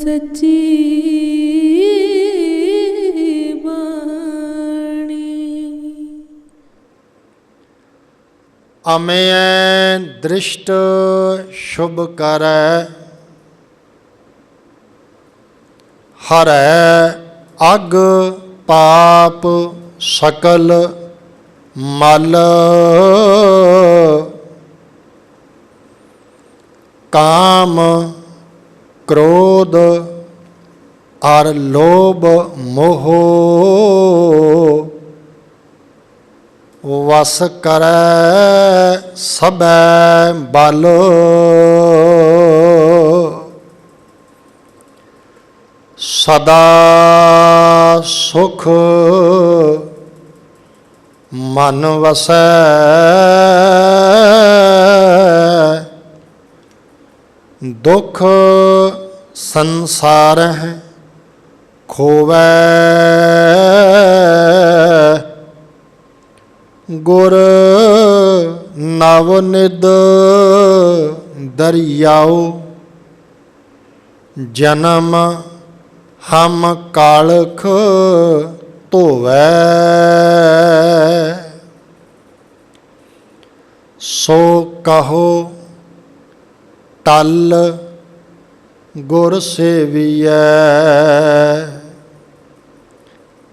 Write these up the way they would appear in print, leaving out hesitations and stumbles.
सच्ची बाणी। अमेय दृष्ट शुभ करै, हरै अग पाप सकल मल। काम क्रोध और लोभ मोह वस करै सबै बल। सदा सुख मन वसै, दुख संसार खोवै। गुर नवनिध दरियाओ, जन्म हम कालख धोवै। सो कहो टल गुर सेवियै,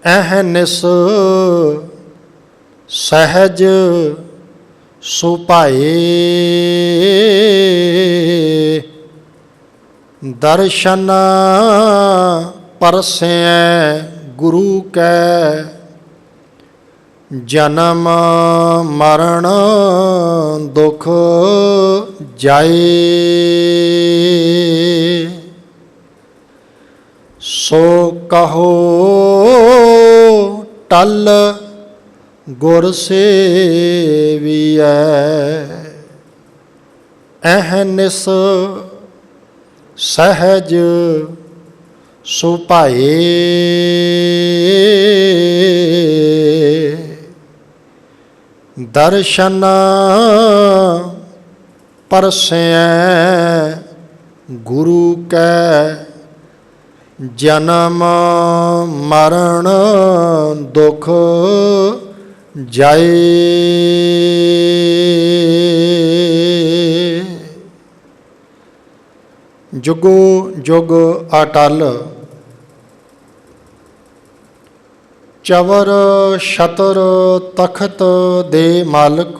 अहनिस सहज सुभाए। दर्शन परसै गुरु कै, जन्म मरण दुख जाए। सो कहो टल गुर सेवियै, अहनिस सहज सुभाए। दर्शन परसै गुरु कै, जन्म मरण दुख जाए। जुगो जुग अटल, चवर छतर तखत दे मालक।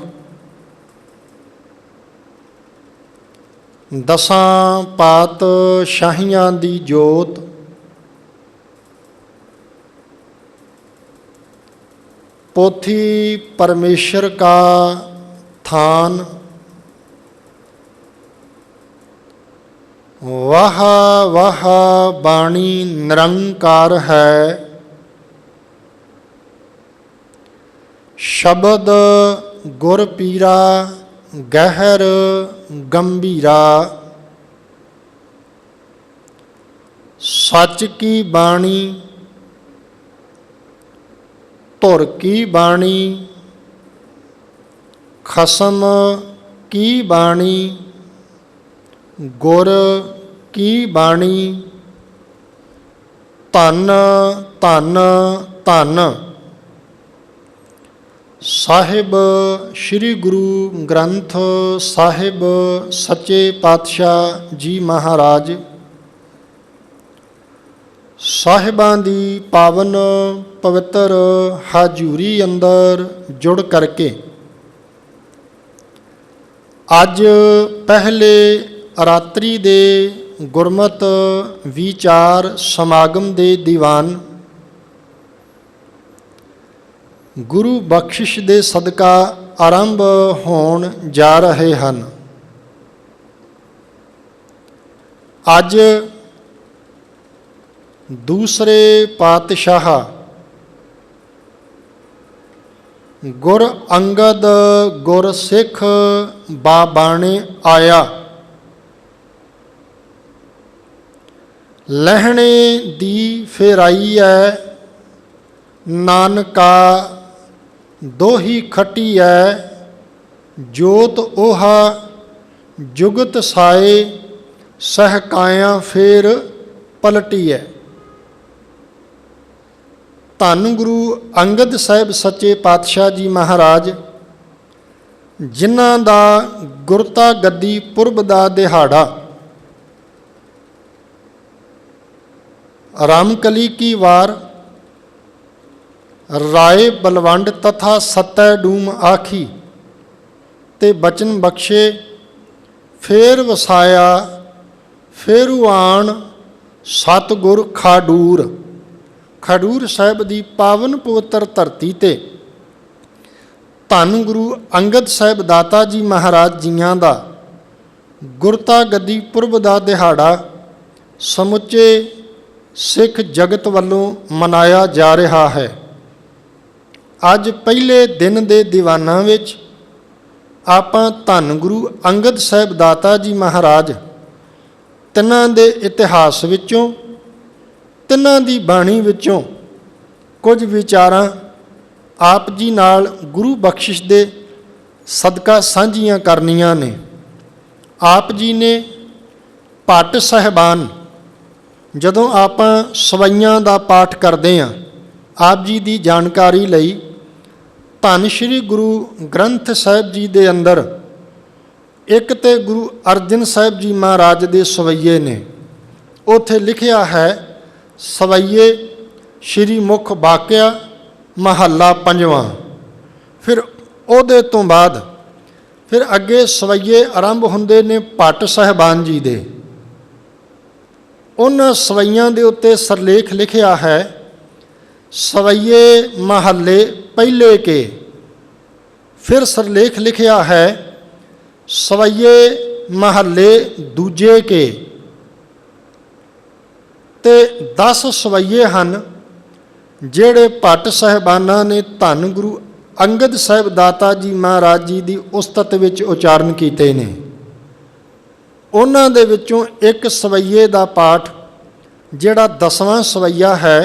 दसां पातशाहियां दी जोत, पोथी परमेश्वर का थान। वाह वाह बाणी निरंकार है, शब्द गुर पीरा गहर गंभीरा। सच की बाणी धुर की बाणी, खसम की बाणी गुर की बाणी। धन धन धन साहिब श्री गुरु ग्रंथ साहिब सच्चे पातशाह जी महाराज। साहिबां दी पावन पवित्र हाजूरी अंदर जुड़ करके अज पहले रात्रि दे गुरमत विचार समागम दे दीवान गुरु बख्शिश दे सदका आरंभ होण जा रहे हैं। अज दूसरे पातशाह गुर अंगद गुर सिख बाबाणे आया। लहणे दी फेराई है नानका दोही खटी है। जोत ओहा जुगत साए सहकाया फेर पलटी है। धन गुरु अंगद साहिब सच्चे पातशाह जी महाराज, जिन्हां दा गुरता गद्दी पुरब दा दिहाड़ा रामकली की वार, राय बलवंड तथा सतै डूम आखी, ते बचन बख्शे फेर वसाया फेरुआन सतगुर खाडूर। खडूर साहिब की पावन पवित्र धरती ते धन गुरु अंगद साहिब दाता जी महाराज जियां दा गुरता गद्दी पुरब दा दिहाड़ा समुचे सिख जगत वालों मनाया जा रहा है। अज पहले दिन दे दीवानां विच आपां धन गुरु अंगद साहिब दाता जी महाराज तिन्हां दे इतिहास विचों, तिन्हां दी बाणी विचों कुछ विचारां आप जी नाल गुरु बख्शिश दे सदका सांझियां करनियां ने। आप जी ने भट्ट साहिबान, जदों आपां सवैयां दा पाठ करदे हां, आप जी दी जानकारी लई धन श्री गुरु ग्रंथ साहिब जी दे अंदर एक ते गुरु अर्जन साहिब जी महाराज दे सवैये ने। उत्थे लिखिया है सवैये श्री मुख बाकिया महला पंजवां। फिर उहदे तो बाद फिर अगे सवैये आरंभ हुंदे ने भट्ट साहिबान जी दे। उन्हां सवैयां दे उत्ते सरलेख लिखिया है सवैये महले पहले के। फिर सरलेख लिखिया है सवैये महले दूजे के। ते 10 सवैये हन जेड़े भट्ट साहिबाना ने धन गुरु अंगद साहिब दाता जी महाराज जी की उस्तत विच उचारण कीते ने। उन्हां दे विचों एक सवैये दा पाठ जेड़ा 10वां सवैया है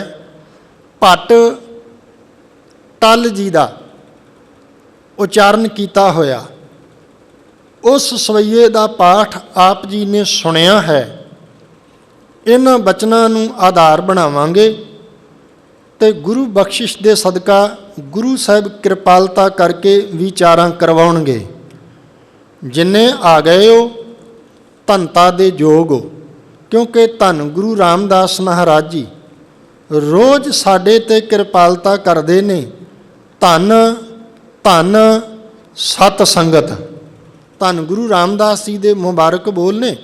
भट्ट टल जी का उचारण किया होया, उस सवैये का पाठ आप जी ने सुनिया है। इन्हां बचनां नूं आधार बनावांगे ते गुरु बख्शिश दे सदका गुरु साहिब कृपालता करके विचारां करवाउणगे। जिन्ने आ गए हो धनता दे जोग हो, क्योंकि धन गुरु रामदास महाराज जी रोज़ साडे ते कृपालता करते ने। धन धन सत संगत, धन गुरु रामदास जी दे मुबारक बोल ने।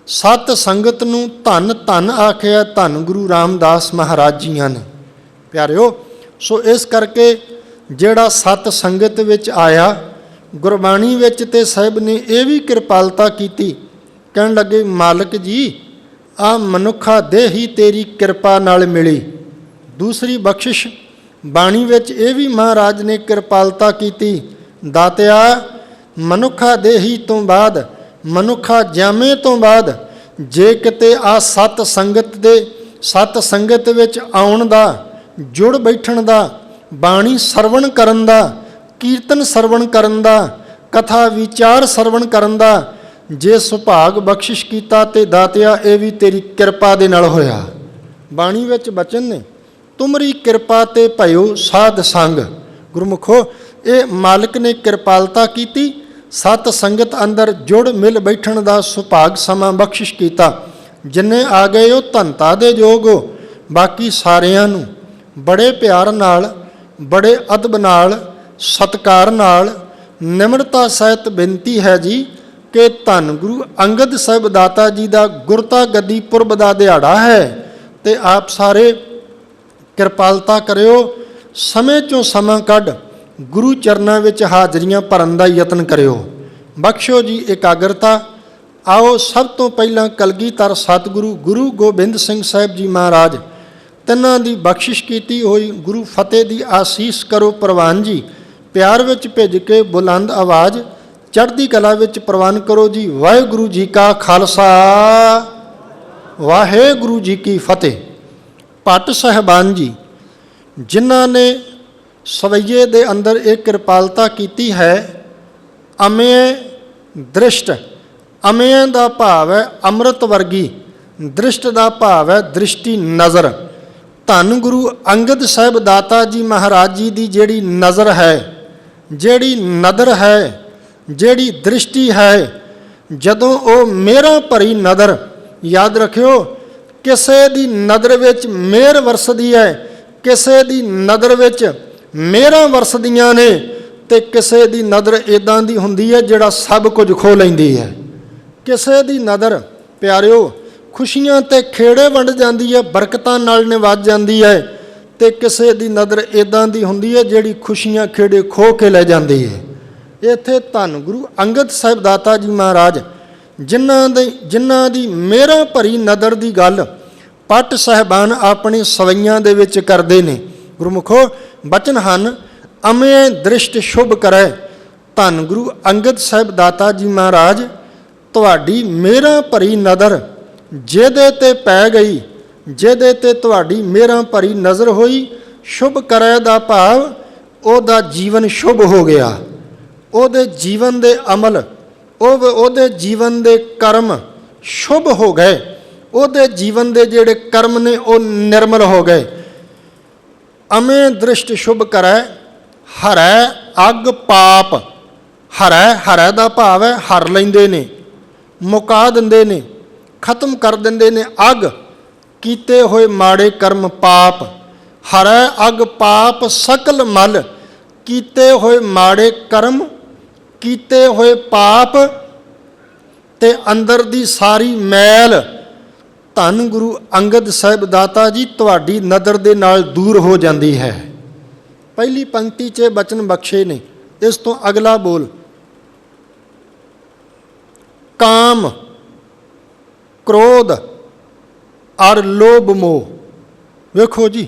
सत संगत नूं धन धन आखिया धन गुरु रामदास महाराज जियां ने। प्यारिओ, सो इस करके जिहड़ा सत संगत विच आया, गुरबाणी विच ते साहिब ने यह भी कृपालता कीती, कहण लगे मालिक जी आ मनुखा दे ही तेरी कृपा नाल मिली। दूसरी बख्शिश बाणी विच यह भी महाराज ने कृपालता कीती, दातिया मनुखा दे ही तो बाद मनुखा जामे तो बाद जे किते आ सत संगत दे सत संगत विच आउण दा, जुड़ बैठण दा, बाणी सरवण करन दा, कीर्तन सरवण करन दा, कथा विचार सरवण करन दा जे सुभाग बख्शिश कीता ते दातिया ये भी तेरी कृपा दे नाल होया। बाणी विच बचन ने तुमरी कृपा ते भयो साध संग। गुरमुखो, ये मालिक ने कृपालता कीती, सत संगत अंदर जुड़ मिल बैठण दा सुभाग समा बख्शिश कीता। जिन्ने आ गए हो धनता दे जोग हो। बाकी सारियां नूं बड़े प्यार नाल, बड़े अदब नाल, सत्कार नाल, निमरता सहित बेनती है जी कि धन गुरु अंगद साहिब दाता जी का गुरता गद्दी पुरब का दिहाड़ा है, तो आप सारे कृपालता करियो, समय चों समा कढ़ गुरु चरनां विच हाजरियां भरन का यतन करियो। बख्शो जी एकाग्रता। आओ सब तो पहला कलगीधर सतगुरु गुरु गोबिंद सिंह साहिब जी महाराज तिन्हां दी बख्शिश कीती हुई गुरु फतेह दी आसीस करो प्रवान जी। प्यार विच भेज के बुलंद आवाज़ चढ़ती कला विच प्रवान करो जी। वाहिगुरु जी का खालसा, वाहिगुरु जी की फतेह। भट्ट साहिबान जी जिन्हां ने सवैये दे अंदर एक कृपालता कीती है, अमेय दृष्ट, अमेय का भाव है अमृत वर्गी दृष्ट का भाव है दृष्टि नज़र। धन गुरु अंगद साहिब दाता जी महाराज जी की जिहड़ी नज़र है, जिहड़ी नदर है, जिहड़ी दृष्टि है, जदों वो मेरा भरी नदर, याद रखियो किसे दी नदर विच मेहर वरसदी है, किसे दी नदर विच मेहरां वरसदियां ने, ते किसे दी नदर इदां दी हुंदी है जिहड़ा सब कुछ खो लैंदी है। किसे दी नदर प्यारिओ खुशियां ते खेड़े वंड जांदी है, बरकतां नाल निवाज जांदी है, ते किसे दी नदर इदां दी हुंदी है जिहड़ी खुशियां खेड़े खो के लै जांदी है। इत्थे धन गुरु अंगद साहिब दाता जी महाराज जिन्हां दी मेहरां भरी नदर दी गल पट साहिबान अपने सवैयां दे विच करदे ने। गुरमुखो बचन हन अमे दृष्ट शुभ करे। धन गुरु अंगद साहिब दाता जी महाराज तुहाडी मेहरां भरी नदर जिहदे ते पै गई, जिहदे ते तुहाडी मेहरां भरी नज़र होई, शुभ करे दा भाव ओहदा जीवन शुभ हो गया, ओहदे जीवन दे अमल, ओहदे जीवन दे कर्म शुभ हो गए, ओहदे जीवन दे जिहड़े कर्म ने वो निर्मल हो गए। अमे दृष्ट शुभ करे हरै अग पाप। हरै दा भाव है हर लैंदे ने, मुका दिंदे ने, खत्म कर दिंदे ने अग कीते होए माड़े कर्म पाप। हरै अग पाप सकल मल, कीते होए माड़े कर्म, कीते होए पाप ते अंदर दी सारी मैल धन गुरु अंगद साहिब दाता जी तुहाडी नदर दे नाल दूर हो जाती है। पहली पंक्ति च बचन बख्शे ने, इस तो अगला बोल काम क्रोध और लोभ मोह। वेखो जी,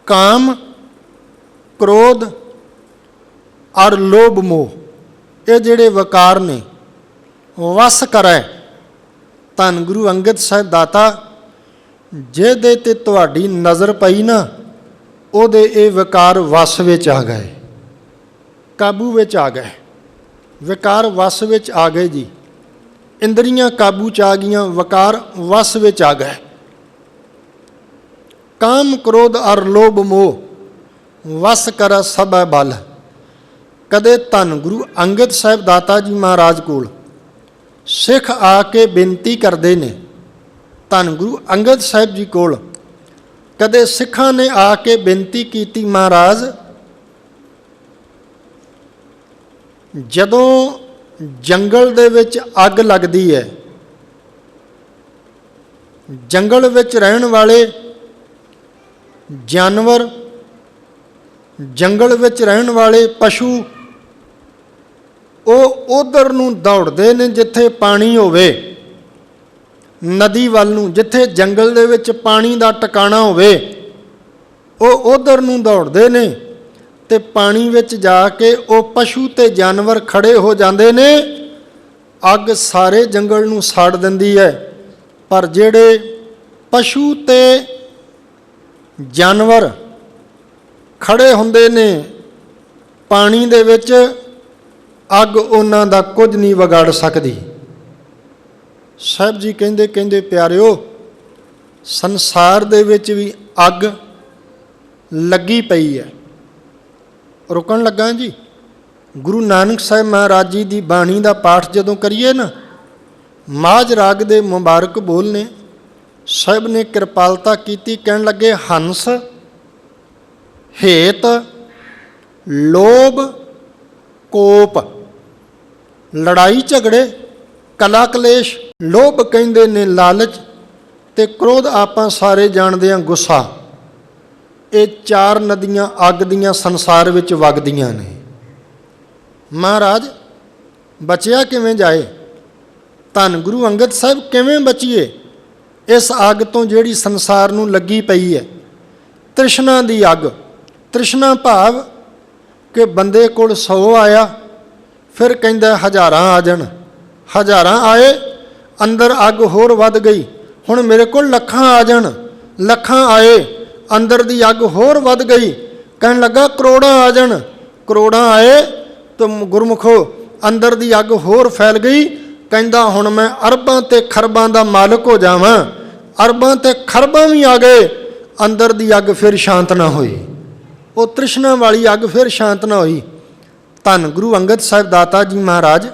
काम क्रोध और लोभ मोह ये जिहड़े वकार ने वस करे। धन गुरु अंगद साहिब दाता जिहदे ते तुहाडी नज़र पई ना, ਉਹਦੇ ਇਹ ਵਿਕਾਰ ਵਸ ਵਿੱਚ ਆ ਗਏ, ਕਾਬੂ ਵਿੱਚ ਆ ਗਏ। ਵਿਕਾਰ ਵਸ ਵਿੱਚ ਆ ਗਏ ਜੀ, ਇੰਦਰੀਆਂ ਕਾਬੂ 'ਚ ਆ ਗਈਆਂ, ਵਿਕਾਰ ਵਸ ਵਿੱਚ ਆ ਗਏ। ਕਾਮ ਕ੍ਰੋਧ ਅਰ ਲੋਭ ਮੋਹ ਵਸ ਕਰ ਸਭੈ ਬਲ। ਕਦੇ ਧੰਨ ਗੁਰੂ ਅੰਗਦ ਸਾਹਿਬ ਦਾਤਾ ਜੀ ਮਹਾਰਾਜ ਕੋਲ ਸਿੱਖ ਆ ਕੇ ਬੇਨਤੀ ਕਰਦੇ ਨੇ, ਧੰਨ ਗੁਰੂ ਅੰਗਦ ਸਾਹਿਬ ਜੀ ਕੋਲ कदे सिखा ने आके बेनती की, महाराज जदों जंगल दे विच अग लगदी है, जंगल विच रहन वाले जानवर, जंगल विच रहन वाले पशु वो उधर नूं दौड़दे ने जिथे पानी होवे, नदी वाल नूं, जिथे जंगल दे विच पानी दा टिकाणा होवे वो उधर नूं दौड़दे ने, ते पानी विच जाके वो पशु ते जानवर खड़े हो जांदे ने। अग सारे जंगल नूं साड़ दिंदी है, पर जिहड़े पशु ते जानवर खड़े हुंदे ने पानी दे विच, अग उन्हां दा कुछ नहीं विगाड़ सकदी। साहब जी कहंदे कहंदे प्यारिओ संसार दे विच भी अग लगी पई है। रुकन लगा जी, गुरु नानक साहिब महाराज जी की बाणी का पाठ जदों करिए ना, माझ राग दे मुबारक बोल ने साहिब ने कृपालता की, कहन लगे हंस हेत लोभ कोप। लड़ाई झगड़े कला कलेश, लोभ कहंदे ने लालच, ते क्रोध आपां सारे जाणदे हां गुस्सा। ये चार नदियां अग दियां संसार विच वगदियां ने। महाराज बचिया किवें जाए? धन गुरु अंगद साहिब किवें बचीए इस अग तो जिहड़ी संसार नूं लगी पई है? तृष्णा दी अग। तृष्णा भाव कि बंदे कोल 100 आया, फिर कहंदा हज़ारां आ जाण, हज़ारां आए, अंदर अग होर वध गई, हुण मेरे को लखां आ जाण, लखां आए, अंदर दी अग होर वध गई, कहन लगा करोड़ां आ जाण, करोड़ां आए तो गुरमुखो अंदर दी अग होर फैल गई, कहंदा हुण मैं अरबां ते खरबां दा मालिक हो जावां, ਅਰਬਾਂ ਤੇ ਖਰਬਾਂ ਵੀ ਆ ਗਏ, ਅੰਦਰ ਦੀ ਅੱਗ ਫਿਰ ਸ਼ਾਂਤ ਨਾ ਹੋਈ। ਉਹ ਤ੍ਰਿਸ਼ਨਾ ਵਾਲੀ ਅੱਗ ਫਿਰ ਸ਼ਾਂਤ ਨਾ ਹੋਈ। ਧੰਨ ਗੁਰੂ ਅੰਗਦ ਸਾਹਿਬ ਦਾਤਾ ਜੀ ਮਹਾਰਾਜ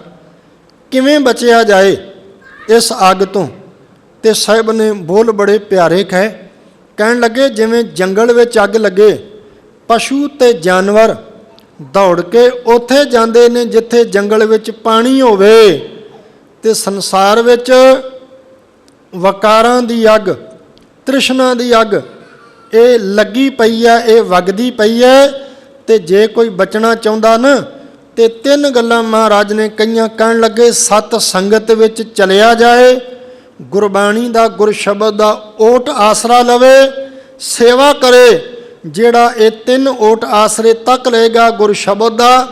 ਕਿਵੇਂ ਬਚਿਆ ਜਾਏ ਇਸ ਅੱਗ ਤੋਂ? ਤੇ ਸਾਹਿਬ ਨੇ ਬੋਲ ਬੜੇ ਪਿਆਰੇ ਕਹਿਣ ਲੱਗੇ, ਜਿਵੇਂ ਜੰਗਲ ਵਿੱਚ ਅੱਗ ਲੱਗੇ, ਪਸ਼ੂ ਤੇ ਜਾਨਵਰ ਦੌੜ ਕੇ ਉੱਥੇ ਜਾਂਦੇ ਨੇ ਜਿੱਥੇ ਜੰਗਲ ਵਿੱਚ ਪਾਣੀ ਹੋਵੇ, ਤੇ ਸੰਸਾਰ ਵਿੱਚ ਵਕਾਰਾਂ ਦੀ ਅੱਗ, ਤ੍ਰਿਸ਼ਨਾ ਦੀ ਅੱਗ ਇਹ ਲੱਗੀ ਪਈ ਹੈ, ਇਹ ਵਗਦੀ ਪਈ ਹੈ। ਤੇ ਜੇ ਕੋਈ ਬਚਣਾ ਚਾਹੁੰਦਾ ਨਾ, ਤੇ 3 ਗੱਲਾਂ ਮਹਾਰਾਜ ਨੇ ਕਹੀਆਂ। ਕਹਿਣ ਲੱਗੇ, ਸਤ ਸੰਗਤ ਵਿੱਚ ਚਲਿਆ ਜਾਏ, ਗੁਰਬਾਣੀ ਦਾ, ਗੁਰ ਸ਼ਬਦ ਦਾ ਓਟ ਆਸਰਾ ਲਵੇ, ਸੇਵਾ ਕਰੇ। ਜਿਹੜਾ ਇਹ 3 ਓਟ ਆਸਰੇ ਤੱਕ ਲਏਗਾ, ਗੁਰ ਸ਼ਬਦ ਦਾ,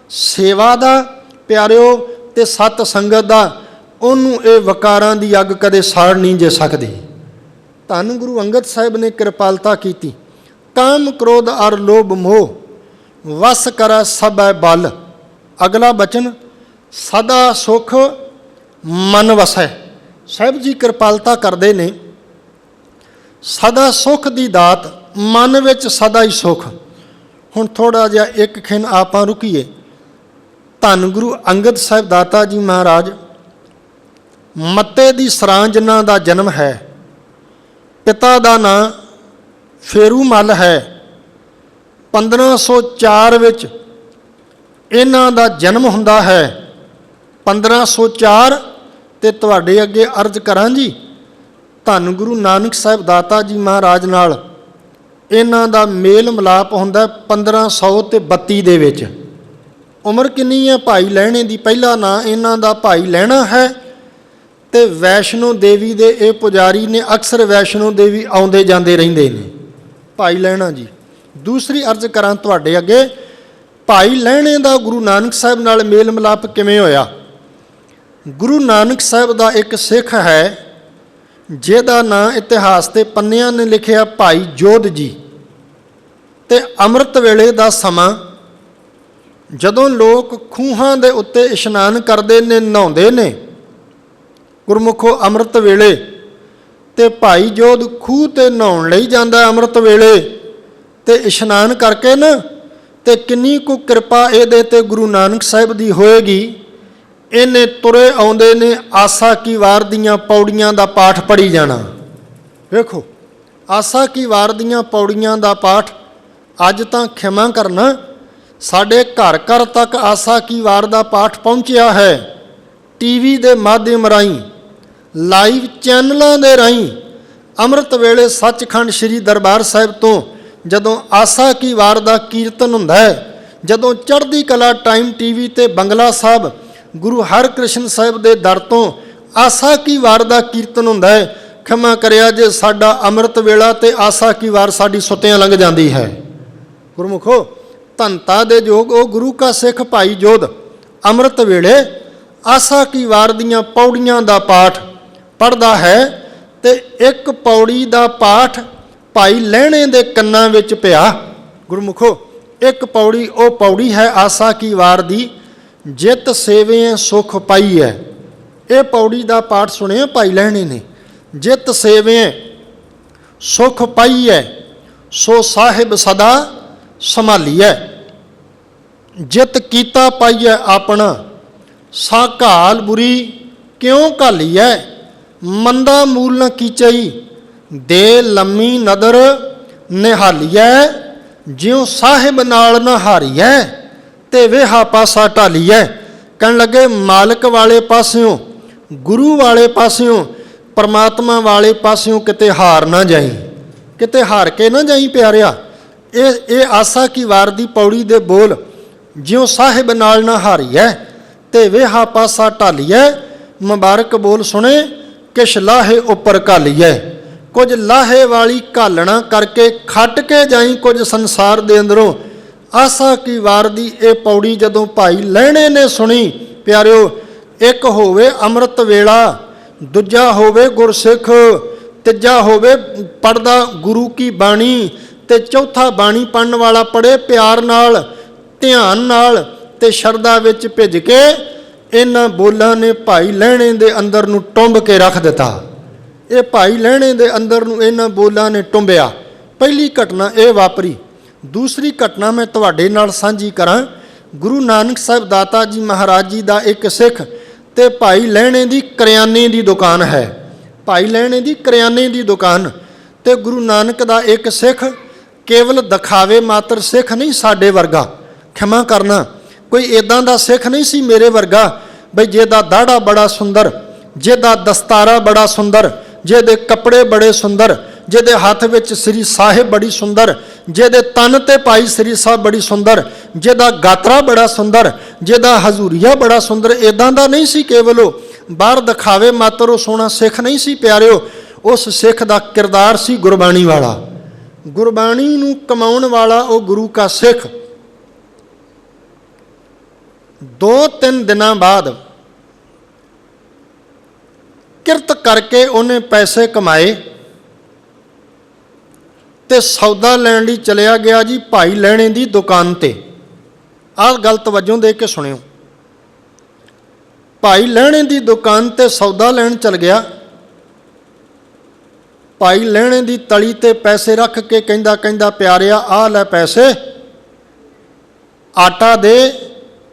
ਸੇਵਾ ਦਾ ਪਿਆਰਿਓ, ਤੇ ਸਤ ਸੰਗਤ ਦਾ, ਉਹਨੂੰ ਇਹ ਵਕਾਰਾਂ ਦੀ ਅੱਗ ਕਦੇ ਸਾੜ ਨਹੀਂ ਜੇ ਸਕਦੀ। ਧੰਨ ਗੁਰੂ ਅੰਗਦ ਸਾਹਿਬ ਨੇ ਕਿਰਪਾਲਤਾ ਕੀਤੀ। ਕਾਮ ਕ੍ਰੋਧ ਅਰ ਲੋਭ ਮੋਹ ਵਸ ਕਰੈ ਸਭੈ ਬਲ। ਅਗਲਾ ਬਚਨ, ਸਦਾ ਸੁਖ ਮਨ ਵਸੈ। ਸਾਹਿਬ ਜੀ ਕਿਰਪਾਲਤਾ ਕਰਦੇ ਨੇ, ਸਦਾ ਸੁਖ ਦੀ ਦਾਤ, ਮਨ ਵਿੱਚ ਸਦਾ ਹੀ ਸੁਖ। ਹੁਣ ਥੋੜ੍ਹਾ ਜਿਹਾ ਇੱਕ ਖਿਣ ਆਪਾਂ ਰੁਕੀਏ। ਧੰਨ ਗੁਰੂ ਅੰਗਦ ਸਾਹਿਬ ਦਾਤਾ ਜੀ ਮਹਾਰਾਜ ਮੱਤੇ ਦੀ ਸਰਾਂ ਜਿਨ੍ਹਾਂ ਦਾ ਜਨਮ ਹੈ, ਪਿਤਾ ਦਾ ਨਾਂ ਫੇਰੂ ਮੱਲ ਹੈ। 1504 ਵਿੱਚ ਇਹਨਾਂ ਦਾ ਜਨਮ ਹੁੰਦਾ ਹੈ। 1504 ਤੇ ਤੁਹਾਡੇ ਅੱਗੇ ਅਰਜ਼ ਕਰਾਂ ਜੀ, ਧੰਨ ਗੁਰੂ ਨਾਨਕ ਸਾਹਿਬ ਦਾਤਾ ਜੀ ਮਹਾਰਾਜ ਨਾਲ ਇਹਨਾਂ ਦਾ ਮੇਲ ਮਿਲਾਪ ਹੁੰਦਾ 1532 ਦੇ ਵਿੱਚ। ਉਮਰ ਕਿੰਨੀ ਹੈ ਭਾਈ ਲਹਿਣੇ ਦੀ? ਪਹਿਲਾ ਨਾਂ ਇਹਨਾਂ ਦਾ ਭਾਈ ਲਹਿਣਾ ਹੈ। ਤੇ ਵੈਸ਼ਨੋ ਦੇਵੀ ਦੇ ਇਹ ਪੁਜਾਰੀ ਨੇ, ਅਕਸਰ ਵੈਸ਼ਨੋ ਦੇਵੀ ਆਉਂਦੇ ਜਾਂਦੇ ਰਹਿੰਦੇ ਨੇ, ਭਾਈ ਲਹਿਣਾ ਜੀ। ਦੂਸਰੀ ਅਰਜ਼ ਕਰਾਂ ਤੁਹਾਡੇ ਅੱਗੇ, ਭਾਈ ਲਹਿਣੇ ਦਾ ਗੁਰੂ ਨਾਨਕ ਸਾਹਿਬ ਨਾਲ ਮੇਲ ਮਿਲਾਪ ਕਿਵੇਂ ਹੋਇਆ? ਗੁਰੂ ਨਾਨਕ ਸਾਹਿਬ ਦਾ ਇੱਕ ਸਿੱਖ ਹੈ ਜਿਹਦਾ ਨਾਂ ਇਤਿਹਾਸ ਦੇ ਪੰਨਿਆਂ ਨੇ ਲਿਖਿਆ ਭਾਈ ਜੋਧ ਜੀ। ਤੇ ਅੰਮ੍ਰਿਤ ਵੇਲੇ ਦਾ ਸਮਾਂ, ਜਦੋਂ ਲੋਕ ਖੂਹਾਂ ਦੇ ਉੱਤੇ ਇਸ਼ਨਾਨ ਕਰਦੇ ਨੇ, ਨਹਾਉਂਦੇ ਨੇ ਗੁਰਮੁਖੋ ਅੰਮ੍ਰਿਤ ਵੇਲੇ, ਤੇ ਭਾਈ ਜੋਧ ਖੂਹ ਤੇ ਨਹਾਉਣ ਲਈ ਜਾਂਦਾ ਅੰਮ੍ਰਿਤ ਵੇਲੇ। ਤੇ ਇਸ਼ਨਾਨ ਕਰਕੇ ਨਾ, ਤੇ ਕਿੰਨੀ ਕੁ ਕਿਰਪਾ ਇਹਦੇ ਤੇ ਗੁਰੂ ਨਾਨਕ ਸਾਹਿਬ ਦੀ ਹੋਏਗੀ। ਇਹਨੇ ਤੁਰੇ ਆਉਂਦੇ ਨੇ, ਆਸਾ ਕੀ ਵਾਰ ਦੀਆਂ ਪੌੜੀਆਂ ਦਾ ਪਾਠ ਪੜ੍ਹੀ ਜਾਣਾ। ਵੇਖੋ, ਆਸਾ ਕੀ ਵਾਰ ਦੀਆਂ ਪੌੜੀਆਂ ਦਾ ਪਾਠ ਅੱਜ ਤਾਂ ਖਿਮਾ ਕਰਨਾ, ਸਾਡੇ ਘਰ ਘਰ ਤੱਕ ਆਸਾ ਕੀ ਵਾਰ ਦਾ ਪਾਠ ਪਹੁੰਚਿਆ ਹੈ। ਟੀਵੀ ਦੇ ਮਾਧਿਅਮ ਰਾਹੀਂ, ਲਾਈਵ ਚੈਨਲਾਂ ਦੇ ਰਾਹੀਂ ਅੰਮ੍ਰਿਤ ਵੇਲੇ ਸੱਚਖੰਡ ਸ੍ਰੀ ਦਰਬਾਰ ਸਾਹਿਬ ਤੋਂ ਜਦੋਂ ਆਸਾ ਕੀ ਵਾਰ ਦਾ ਕੀਰਤਨ ਹੁੰਦਾ ਹੈ, ਜਦੋਂ ਚੜ੍ਹਦੀ ਕਲਾ ਟਾਈਮ ਟੀਵੀ ਤੇ ਬੰਗਲਾ ਸਾਹਿਬ ਗੁਰੂ ਹਰਕ੍ਰਿਸ਼ਨ ਸਾਹਿਬ ਦੇ ਦਰ ਤੋਂ ਆਸਾ ਕੀ ਵਾਰ ਦਾ ਕੀਰਤਨ ਹੁੰਦਾ ਹੈ, ਖਿਮਾ ਕਰਿਆ ਜੇ ਸਾਡਾ ਅੰਮ੍ਰਿਤ ਵੇਲਾ ਤੇ ਆਸਾ ਕੀ ਵਾਰ ਸਾਡੀ ਸੁੱਤਿਆਂ ਲੰਘ ਜਾਂਦੀ ਹੈ। ਗੁਰਮੁਖੋ, ਧੰਤਾ ਦੇ ਜੋਗ ਉਹ ਗੁਰੂ ਕਾ ਸਿੱਖ ਭਾਈ ਜੋਧ ਅੰਮ੍ਰਿਤ ਵੇਲੇ ਆਸਾ ਕੀ ਵਾਰ ਦੀਆਂ ਪੌੜੀਆਂ ਦਾ ਪਾਠ ਪੜ੍ਹਦਾ ਹੈ। ਤੇ ਇੱਕ ਪੌੜੀ ਦਾ ਪਾਠ ਭਾਈ ਲਹਿਣੇ ਦੇ ਕੰਨਾਂ ਵਿੱਚ ਪਿਆ। ਗੁਰਮੁਖੋ, ਇੱਕ ਪੌੜੀ ਉਹ ਪੌੜੀ ਹੈ ਆਸਾ ਕੀ ਵਾਰ ਦੀ, ਜਿਤ ਸੇਵੇ ਸੁਖ ਪਾਈ ਹੈ। ਇਹ ਪੌੜੀ ਦਾ ਪਾਠ ਸੁਣਿਆ ਭਾਈ ਲਹਿਣੇ ਨੇ, ਜਿਤ ਸੇਵੇ ਸੁਖ ਪਾਈ ਹੈ, ਸੋ ਸਾਹਿਬ ਸਦਾ ਸੰਭਾਲੀਐ। ਜਿਤ ਕੀਤਾ ਪਾਈਐ ਆਪਣਾ, ਸਾ ਘਾਲ ਬੁਰੀ ਕਿਉਂ ਘਾਲੀਐ। ਮੰਦਾ ਮੂਲ ਨ ਕੀਚਈ, ਦੇ ਲੰਮੀ ਨਦਰ ਨਿਹਾਲੀਐ। ਜਿਉ ਸਾਹਿਬ ਨਾਲ ਨ ਹਾਰੀਐ, ਤੇ ਵੇਹਾ ਪਾਸਾ ਢਾਲੀਐ। ਕਹਿਣ ਲੱਗੇ, ਮਾਲਕ ਵਾਲੇ ਪਾਸਿਓਂ, ਗੁਰੂ ਵਾਲੇ ਪਾਸਿਓਂ, ਪਰਮਾਤਮਾ ਵਾਲੇ ਪਾਸਿਓਂ ਕਿਤੇ ਹਾਰ ਨਾ ਜਾਈ, ਕਿਤੇ ਹਾਰ ਕੇ ਨਾ ਜਾਈ ਪਿਆਰਿਆ। ਇਹ ਆਸਾ ਕੀ ਵਾਰ ਦੀ ਪੌੜੀ ਦੇ ਬੋਲ, ਜਿਉ ਸਾਹਿਬ ਨਾਲ ਨਾ ਹਾਰੀਐ, ਤੇ ਵੇਹਾ ਪਾਸਾ ਢਾਲੀਐ। ਮੁਬਾਰਕ ਬੋਲ ਸੁਣੇ, ਕਿਛ ਲਾਹੇ ਉੱਪਰ ਘਾਲੀਐ। ਕੁਝ ਲਾਹੇ ਵਾਲੀ ਘਾਲਣਾ ਕਰਕੇ ਖੱਟ ਕੇ ਜਾਈ ਕੁਝ ਸੰਸਾਰ ਦੇ ਅੰਦਰੋਂ। ਆਸਾ ਕੀ ਵਾਰ ਦੀ ਇਹ ਪੌੜੀ ਜਦੋਂ ਭਾਈ ਲਹਿਣੇ ਨੇ ਸੁਣੀ ਪਿਆਰਿਓ, ਇੱਕ ਹੋਵੇ ਅੰਮ੍ਰਿਤ ਵੇਲਾ, ਦੂਜਾ ਹੋਵੇ ਗੁਰਸਿੱਖ, ਤੀਜਾ ਹੋਵੇ ਪੜ੍ਹਦਾ ਗੁਰੂ ਕੀ ਬਾਣੀ, ਤੇ ਚੌਥਾ ਬਾਣੀ ਪੜ੍ਹਨ ਵਾਲਾ ਪੜ੍ਹੇ ਪਿਆਰ ਨਾਲ, ਧਿਆਨ ਨਾਲ ਤੇ ਸ਼ਰਧਾ ਵਿੱਚ ਭਿੱਜ ਕੇ। ਇਹਨਾਂ ਬੋਲਾਂ ਨੇ ਭਾਈ ਲਹਿਣੇ ਦੇ ਅੰਦਰ ਨੂੰ ਟੁੰਬ ਕੇ ਰੱਖ ਦਿੱਤਾ। ਇਹ ਭਾਈ ਲਹਿਣੇ ਦੇ ਅੰਦਰ ਨੂੰ ਇਹਨਾਂ ਬੋਲਾਂ ਨੇ ਟੁੰਬਿਆ। ਪਹਿਲੀ ਘਟਨਾ ਇਹ ਵਾਪਰੀ। ਦੂਸਰੀ ਘਟਨਾ ਮੈਂ ਤੁਹਾਡੇ ਨਾਲ ਸਾਂਝੀ ਕਰਾਂ। ਗੁਰੂ ਨਾਨਕ ਸਾਹਿਬ ਦਾਤਾ ਜੀ ਮਹਾਰਾਜ ਜੀ ਦਾ ਇੱਕ ਸਿੱਖ ਤੇ ਭਾਈ ਲਹਿਣੇ ਦੀ ਕਰਿਆਨੇ ਦੀ ਦੁਕਾਨ ਹੈ। ਭਾਈ ਲਹਿਣੇ ਦੀ ਕਰਿਆਨੇ ਦੀ ਦੁਕਾਨ ਤੇ ਗੁਰੂ ਨਾਨਕ ਦਾ ਇੱਕ ਸਿੱਖ, ਕੇਵਲ ਦਿਖਾਵੇ ਮਾਤਰ ਸਿੱਖ ਨਹੀਂ, ਸਾਡੇ ਵਰਗਾ, ਖਿਮਾ ਕਰਨਾ, ਕੋਈ ਇਦਾਂ ਦਾ ਸਿੱਖ ਨਹੀਂ ਸੀ ਮੇਰੇ ਵਰਗਾ ਬਈ ਜਿਹਦਾ ਦਾੜਾ ਬੜਾ ਸੁੰਦਰ, ਜਿਹਦਾ ਦਸਤਾਰਾ ਬੜਾ ਸੁੰਦਰ, ਜਿਹਦੇ ਕੱਪੜੇ ਬੜੇ ਸੁੰਦਰ, ਜਿਹਦੇ ਹੱਥ ਵਿੱਚ ਸ੍ਰੀ ਸਾਹਿਬ ਬੜੀ ਸੁੰਦਰ, ਜਿਹਦੇ ਤਨ ਤੇ ਪਾਈ ਸ੍ਰੀ ਸਾਹਿਬ ਬੜੀ ਸੁੰਦਰ, ਜਿਹਦਾ ਗਾਤਰਾ ਬੜਾ ਸੁੰਦਰ, ਜਿਹਦਾ ਹਜ਼ੂਰੀਆ ਬੜਾ ਸੁੰਦਰ। ਇਦਾਂ ਦਾ ਨਹੀਂ ਸੀ ਕੇਵਲ ਉਹ ਬਾਹਰ ਦਿਖਾਵੇ ਮਾਤਰ ਉਹ ਸੋਹਣਾ ਸਿੱਖ ਨਹੀਂ ਸੀ ਪਿਆਰਿਓ। ਉਸ ਸਿੱਖ ਦਾ ਕਿਰਦਾਰ ਸੀ ਗੁਰਬਾਣੀ ਵਾਲਾ, ਗੁਰਬਾਣੀ ਨੂੰ ਕਮਾਉਣ ਵਾਲਾ ਉਹ ਗੁਰੂ ਕਾ ਸਿੱਖ। 2-3 ਦਿਨਾਂ ਬਾਅਦ ਕਿਰਤ ਕਰਕੇ ਉਹਨੇ ਪੈਸੇ ਕਮਾਏ ਤੇ ਸੌਦਾ ਲੈਣ ਲਈ ਚਲਿਆ ਗਿਆ ਜੀ ਭਾਈ ਲਹਿਣੇ ਦੀ ਦੁਕਾਨ ਤੇ। ਆਹ ਗੱਲ ਤਵੱਜੋਂ ਦੇ ਕੇ ਸੁਣਿਓ। ਭਾਈ ਲਹਿਣੇ ਦੀ ਦੁਕਾਨ ਤੇ ਸੌਦਾ ਲੈਣ ਚਲ ਗਿਆ। ਭਾਈ ਲਹਿਣੇ ਦੀ ਤਲੀ ਤੇ ਪੈਸੇ ਰੱਖ ਕੇ ਕਹਿੰਦਾ ਪਿਆਰਿਆ ਆਹ ਲੈ ਪੈਸੇ, ਆਟਾ ਦੇ,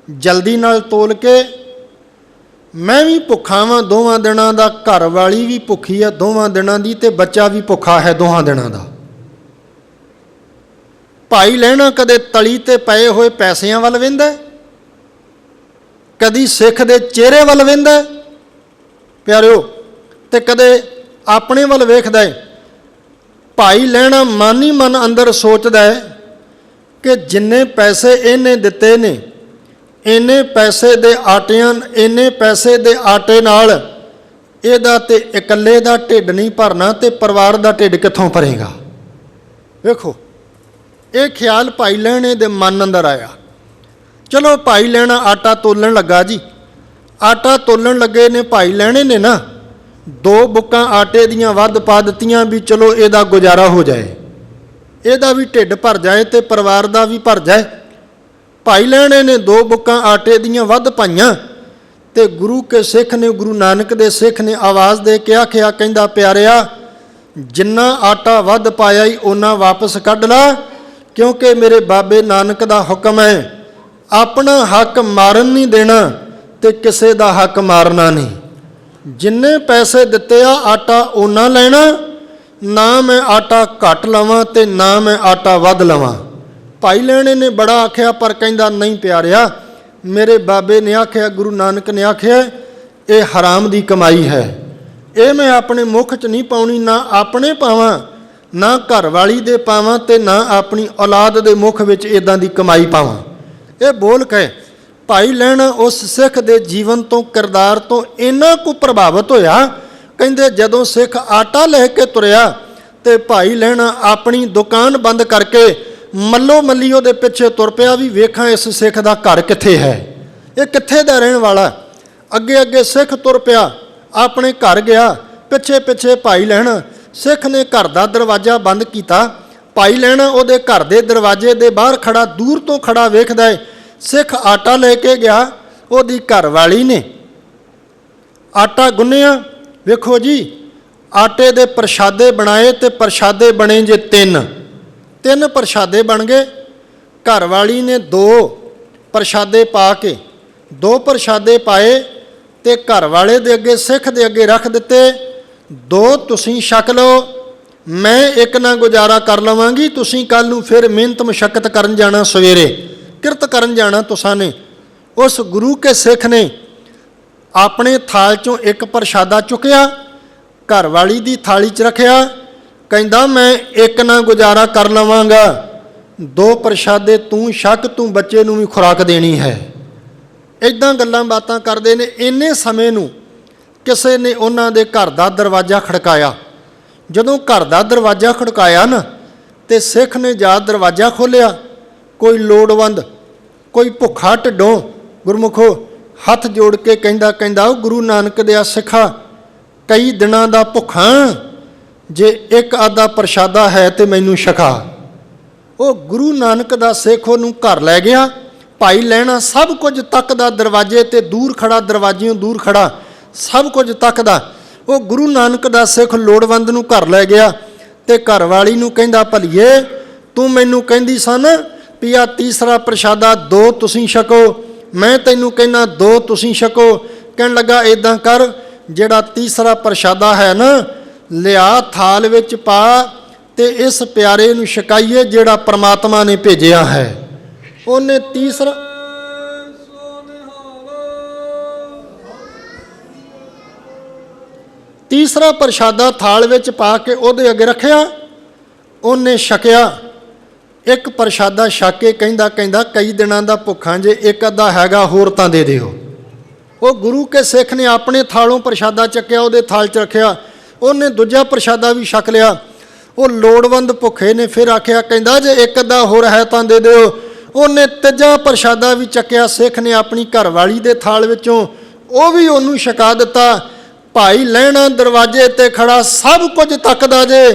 ਜਲਦੀ ਨਾਲ ਤੋਲ ਕੇ, ਮੈਂ ਵੀ ਭੁੱਖਾ ਵਾਂ 2 ਦਿਨਾਂ ਦਾ, ਘਰ ਵਾਲੀ ਵੀ ਭੁੱਖੀ ਹੈ 2 ਦਿਨਾਂ ਦੀ ਤੇ ਬੱਚਾ ਵੀ ਭੁੱਖਾ ਹੈ 2 ਦਿਨਾਂ ਦਾ। ਭਾਈ ਲਹਿਣਾ ਕਦੇ ਤਲੀ ਤੇ ਪਏ ਹੋਏ ਪੈਸਿਆਂ ਵੱਲ ਵੇਂਦਾ, ਕਦੀ ਸਿੱਖ ਦੇ ਚਿਹਰੇ ਵੱਲ ਵੇਂਦਾ ਪਿਆਰਿਓ, ਤੇ ਕਦੇ ਆਪਣੇ ਵੱਲ ਵੇਖਦਾ ਹੈ। ਭਾਈ ਲਹਿਣਾ ਮਨ ਹੀ ਮਨ ਅੰਦਰ ਸੋਚਦਾ ਹੈ ਕਿ ਜਿੰਨੇ ਪੈਸੇ ਇਹਨੇ ਦਿੱਤੇ ਨੇ, ਇੰਨੇ ਪੈਸੇ ਦੇ ਆਟਿਆਂ, ਇੰਨੇ ਪੈਸੇ ਦੇ ਆਟੇ ਨਾਲ ਇਹਦਾ ਤੇ ਇਕੱਲੇ ਦਾ ਢਿੱਡ ਨਹੀਂ ਭਰਨਾ ਤੇ ਪਰਿਵਾਰ ਦਾ ਢਿੱਡ ਕਿੱਥੋਂ ਭਰੇਗਾ। ਵੇਖੋ, ਇਹ ਖਿਆਲ ਭਾਈ ਲਹਿਣੇ ਦੇ ਮਨ ਅੰਦਰ ਆਇਆ। ਚਲੋ ਭਾਈ ਲਹਿਣਾ ਆਟਾ ਤੋਲਣ ਲੱਗਾ ਜੀ। ਆਟਾ ਤੋਲਣ ਲੱਗੇ ਨੇ ਭਾਈ ਲਹਿਣੇ ਨੇ ਨਾ 2 ਬੁੱਕਾਂ ਆਟੇ ਦੀਆਂ ਵੱਧ ਪਾ ਦਿੱਤੀਆਂ ਵੀ ਚਲੋ ਇਹਦਾ ਗੁਜ਼ਾਰਾ ਹੋ ਜਾਏ, ਇਹਦਾ ਵੀ ਢਿੱਡ ਭਰ ਜਾਏ ਤੇ ਪਰਿਵਾਰ ਦਾ ਵੀ ਭਰ ਜਾਏ। ਭਾਈ ਲਹਿਣੇ ਨੇ 2 ਬੁੱਕਾਂ ਆਟੇ ਦੀਆਂ ਵੱਧ ਪਾਈਆਂ ਤੇ ਗੁਰੂ ਕੇ ਸਿੱਖ ਨੇ, ਗੁਰੂ ਨਾਨਕ ਦੇ ਸਿੱਖ ਨੇ ਆਵਾਜ਼ ਦੇ ਕੇ ਆਖਿਆ, ਕਹਿੰਦਾ ਪਿਆਰਿਆ ਜਿੰਨਾ ਆਟਾ ਵੱਧ ਪਾਇਆ ਹੀ ਉਹਨਾਂ ਵਾਪਸ ਕੱਢ ਲਾ, ਕਿਉਂਕਿ ਮੇਰੇ ਬਾਬੇ ਨਾਨਕ ਦਾ ਹੁਕਮ ਹੈ ਆਪਣਾ ਹੱਕ ਮਾਰਨ ਨਹੀਂ ਦੇਣਾ ਤੇ ਕਿਸੇ ਦਾ ਹੱਕ ਮਾਰਨਾ ਨਹੀਂ। ਜਿੰਨੇ ਪੈਸੇ ਦਿੱਤੇ ਆ ਆਟਾ ਉਹਨਾਂ ਲੈਣਾ, ਨਾ ਮੈਂ ਆਟਾ ਘੱਟ ਲਵਾਂ ਤੇ ਨਾ ਮੈਂ ਆਟਾ ਵੱਧ ਲਵਾਂ। ਭਾਈ ਲਹਿਣੇ ਨੇ ਬੜਾ ਆਖਿਆ ਪਰ ਕਹਿੰਦਾ ਨਹੀਂ ਪਿਆਰਿਆ, ਮੇਰੇ ਬਾਬੇ ਨੇ ਆਖਿਆ, ਗੁਰੂ ਨਾਨਕ ਨੇ ਆਖਿਆ ਇਹ ਹਰਾਮ ਦੀ ਕਮਾਈ ਹੈ, ਇਹ ਮੈਂ ਆਪਣੇ ਮੁੱਖ 'ਚ ਨਹੀਂ ਪਾਉਣੀ, ਨਾ ਆਪਣੇ ਪਾਵਾਂ, ਨਾ ਘਰ ਵਾਲੀ ਦੇ ਪਾਵਾਂ ਤੇ ਨਾ ਆਪਣੀ ਔਲਾਦ ਦੇ ਮੁੱਖ ਵਿੱਚ ਇਦਾਂ ਦੀ ਕਮਾਈ ਪਾਵਾਂ। ਇਹ ਬੋਲ ਕੇ ਭਾਈ ਲਹਿਣਾ ਉਸ ਸਿੱਖ ਦੇ ਜੀਵਨ ਤੋਂ, ਕਿਰਦਾਰ ਤੋਂ ਇੰਨਾ ਕੁ ਪ੍ਰਭਾਵਿਤ ਹੋਇਆ, ਕਹਿੰਦੇ ਜਦੋਂ ਸਿੱਖ ਆਟਾ ਲੈ ਕੇ ਤੁਰਿਆ ਤੇ ਭਾਈ ਲਹਿਣਾ ਆਪਣੀ ਦੁਕਾਨ ਬੰਦ ਕਰਕੇ ਮੱਲੋ ਮੱਲੀ ਉਹਦੇ ਪਿੱਛੇ ਤੁਰ ਪਿਆ ਵੀ ਵੇਖਾਂ ਇਸ ਸਿੱਖ ਦਾ ਘਰ ਕਿੱਥੇ ਹੈ, ਇਹ ਕਿੱਥੇ ਦਾ ਰਹਿਣ ਵਾਲਾ। ਅੱਗੇ ਅੱਗੇ ਸਿੱਖ ਤੁਰ ਪਿਆ, ਆਪਣੇ ਘਰ ਗਿਆ, ਪਿੱਛੇ ਪਿੱਛੇ ਭਾਈ ਲਹਿਣਾ। ਸਿੱਖ ਨੇ ਘਰ ਦਾ ਦਰਵਾਜ਼ਾ ਬੰਦ ਕੀਤਾ। ਭਾਈ ਲਹਿਣਾ ਉਹਦੇ ਘਰ ਦੇ ਦਰਵਾਜ਼ੇ ਦੇ ਬਾਹਰ ਖੜਾ, ਦੂਰ ਤੋਂ ਖੜਾ ਵੇਖਦਾ ਹੈ। ਸਿੱਖ ਆਟਾ ਲੈ ਕੇ ਗਿਆ, ਉਹਦੀ ਘਰ ਵਾਲੀ ਨੇ ਆਟਾ ਗੁੰਨਿਆ। ਵੇਖੋ ਜੀ, ਆਟੇ ਦੇ ਪ੍ਰਸ਼ਾਦੇ ਬਣਾਏ ਤੇ ਪ੍ਰਸ਼ਾਦੇ ਬਣੇ ਜੇ 3 ਪ੍ਰਸ਼ਾਦੇ ਬਣ ਗਏ। ਘਰ ਵਾਲੀ ਨੇ 2 ਪ੍ਰਸ਼ਾਦੇ ਪਾ ਕੇ 2 ਪ੍ਰਸ਼ਾਦੇ ਪਾਏ ਤੇ ਘਰ ਵਾਲੇ ਦੇ ਅੱਗੇ, ਸਿੱਖ ਦੇ ਅੱਗੇ ਰੱਖ ਦਿੱਤੇ। 2 ਤੁਸੀਂ ਛਕ ਲਓ, ਮੈਂ 1 ਨਾਲ ਗੁਜ਼ਾਰਾ ਕਰ ਲਵਾਂਗੀ, ਤੁਸੀਂ ਕੱਲ ਨੂੰ ਫਿਰ ਮਿਹਨਤ ਮੁਸ਼ੱਕਤ ਕਰਨ ਜਾਣਾ, ਸਵੇਰੇ ਕਿਰਤ ਕਰਨ ਜਾਣਾ ਤੁਸਾਂ ਨੇ। ਉਸ ਗੁਰੂ ਕੇ ਸਿੱਖ ਨੇ ਆਪਣੇ ਥਾਲ 'ਚੋਂ 1 ਪ੍ਰਸ਼ਾਦਾ ਚੁੱਕਿਆ, ਘਰ ਵਾਲੀ ਦੀ ਥਾਲੀ 'ਚ ਰੱਖਿਆ, ਕਹਿੰਦਾ ਮੈਂ 1 ਨਾਲ ਗੁਜ਼ਾਰਾ ਕਰ ਲਵਾਂਗਾ, 2 ਪ੍ਰਸ਼ਾਦੇ ਤੂੰ ਛਕ, ਤੂੰ ਬੱਚੇ ਨੂੰ ਵੀ ਖੁਰਾਕ ਦੇਣੀ ਹੈ। ਇੱਦਾਂ ਗੱਲਾਂ ਬਾਤਾਂ ਕਰਦੇ ਨੇ। ਇੰਨੇ ਸਮੇਂ ਨੂੰ ਕਿਸੇ ਨੇ ਉਹਨਾਂ ਦੇ ਘਰ ਦਾ ਦਰਵਾਜ਼ਾ ਖੜਕਾਇਆ। ਜਦੋਂ ਘਰ ਦਾ ਦਰਵਾਜ਼ਾ ਖੜਕਾਇਆ ਨਾ ਤੇ ਸਿੱਖ ਨੇ ਜਾ ਦਰਵਾਜ਼ਾ ਖੋਲ੍ਹਿਆ। ਕੋਈ ਲੋੜਵੰਦ, ਕੋਈ ਭੁੱਖਾ ਢਿੱਡੋਂ ਗੁਰਮੁਖੋ ਹੱਥ ਜੋੜ ਕੇ ਕਹਿੰਦਾ ਉਹ ਗੁਰੂ ਨਾਨਕ ਦਿਆ ਸਿੱਖਾ, ਕਈ ਦਿਨਾਂ ਦਾ ਭੁੱਖਾ, ਜੇ 1 ਆਧਾ ਪ੍ਰਸ਼ਾਦਾ ਹੈ ਤੇ ਮੈਨੂੰ ਛਕਾ। ਉਹ ਗੁਰੂ ਨਾਨਕ ਦਾ ਸਿੱਖ ਉਹਨੂੰ ਘਰ ਲੈ ਗਿਆ। ਭਾਈ ਲਹਿਣਾ ਸਭ ਕੁਝ ਤੱਕਦਾ, ਦਰਵਾਜ਼ੇ ਤੇ ਦੂਰ ਖੜਾ, ਦਰਵਾਜ਼ਿਓਂ ਦੂਰ ਖੜਾ, ਸਭ ਕੁਝ ਤੱਕਦਾ। ਉਹ ਗੁਰੂ ਨਾਨਕ ਦਾ ਸਿੱਖ ਲੋੜਵੰਦ ਨੂੰ ਘਰ ਲੈ ਗਿਆ ਤੇ ਘਰ ਵਾਲੀ ਨੂੰ ਕਹਿੰਦਾ, ਭਲੀਏ ਤੂੰ ਮੈਨੂੰ ਕਹਿੰਦੀ ਸਨ ਵੀ ਆ ਤੀਸਰਾ ਪ੍ਰਸ਼ਾਦਾ 2 ਤੁਸੀਂ ਛਕੋ, ਮੈਂ ਤੈਨੂੰ ਕਹਿੰਦਾ 2 ਤੁਸੀਂ ਛਕੋ। ਕਹਿਣ ਲੱਗਾ ਇਦਾਂ ਕਰ, ਜਿਹੜਾ ਤੀਸਰਾ ਪ੍ਰਸ਼ਾਦਾ ਹੈ ਨਾ ਲਿਆ ਥਾਲ ਵਿੱਚ ਪਾ ਤੇ ਇਸ ਪਿਆਰੇ ਨੂੰ ਛਕਾਈਏ ਜਿਹੜਾ ਪ੍ਰਮਾਤਮਾ ਨੇ ਭੇਜਿਆ ਹੈ। ਉਹਨੇ ਤੀਸਰਾ ਪ੍ਰਸ਼ਾਦਾ ਥਾਲ ਵਿੱਚ ਪਾ ਕੇ ਉਹਦੇ ਅੱਗੇ ਰੱਖਿਆ, ਉਹਨੇ ਛਕਿਆ। ਇੱਕ ਪ੍ਰਸ਼ਾਦਾ ਛਕ ਕੇ ਕਹਿੰਦਾ ਕਈ ਦਿਨਾਂ ਦਾ ਭੁੱਖਾਂ ਜੇ, ਇੱਕ ਅੱਧਾ ਹੈਗਾ ਹੋਰ ਤਾਂ ਦੇ ਦਿਓ। ਉਹ ਗੁਰੂ ਕੇ ਸਿੱਖ ਨੇ ਆਪਣੇ ਥਾਲੋਂ ਪ੍ਰਸ਼ਾਦਾ ਚੱਕਿਆ, ਉਹਦੇ ਥਾਲ 'ਚ ਰੱਖਿਆ। ਉਹਨੇ ਦੂਜਾ ਪ੍ਰਸ਼ਾਦਾ ਵੀ ਛਕ ਲਿਆ। ਉਹ ਲੋੜਵੰਦ ਭੁੱਖੇ ਨੇ ਫਿਰ ਆਖਿਆ, ਕਹਿੰਦਾ ਜੇ ਇੱਕ ਅੱਧਾ ਹੋਰ ਹੈ ਤਾਂ ਦੇ ਦਿਓ। ਉਹਨੇ ਤੀਜਾ ਪ੍ਰਸ਼ਾਦਾ ਵੀ ਚੱਕਿਆ, ਸਿੱਖ ਨੇ ਆਪਣੀ ਘਰਵਾਲੀ ਦੇ ਥਾਲ ਵਿੱਚੋਂ, ਉਹ ਵੀ ਉਹਨੂੰ ਛਕਾ ਦਿੱਤਾ। ਭਾਈ ਲਹਿਣਾ ਦਰਵਾਜ਼ੇ ਤੇ ਖੜਾ ਸਭ ਕੁਝ ਤੱਕਦਾ ਜੇ,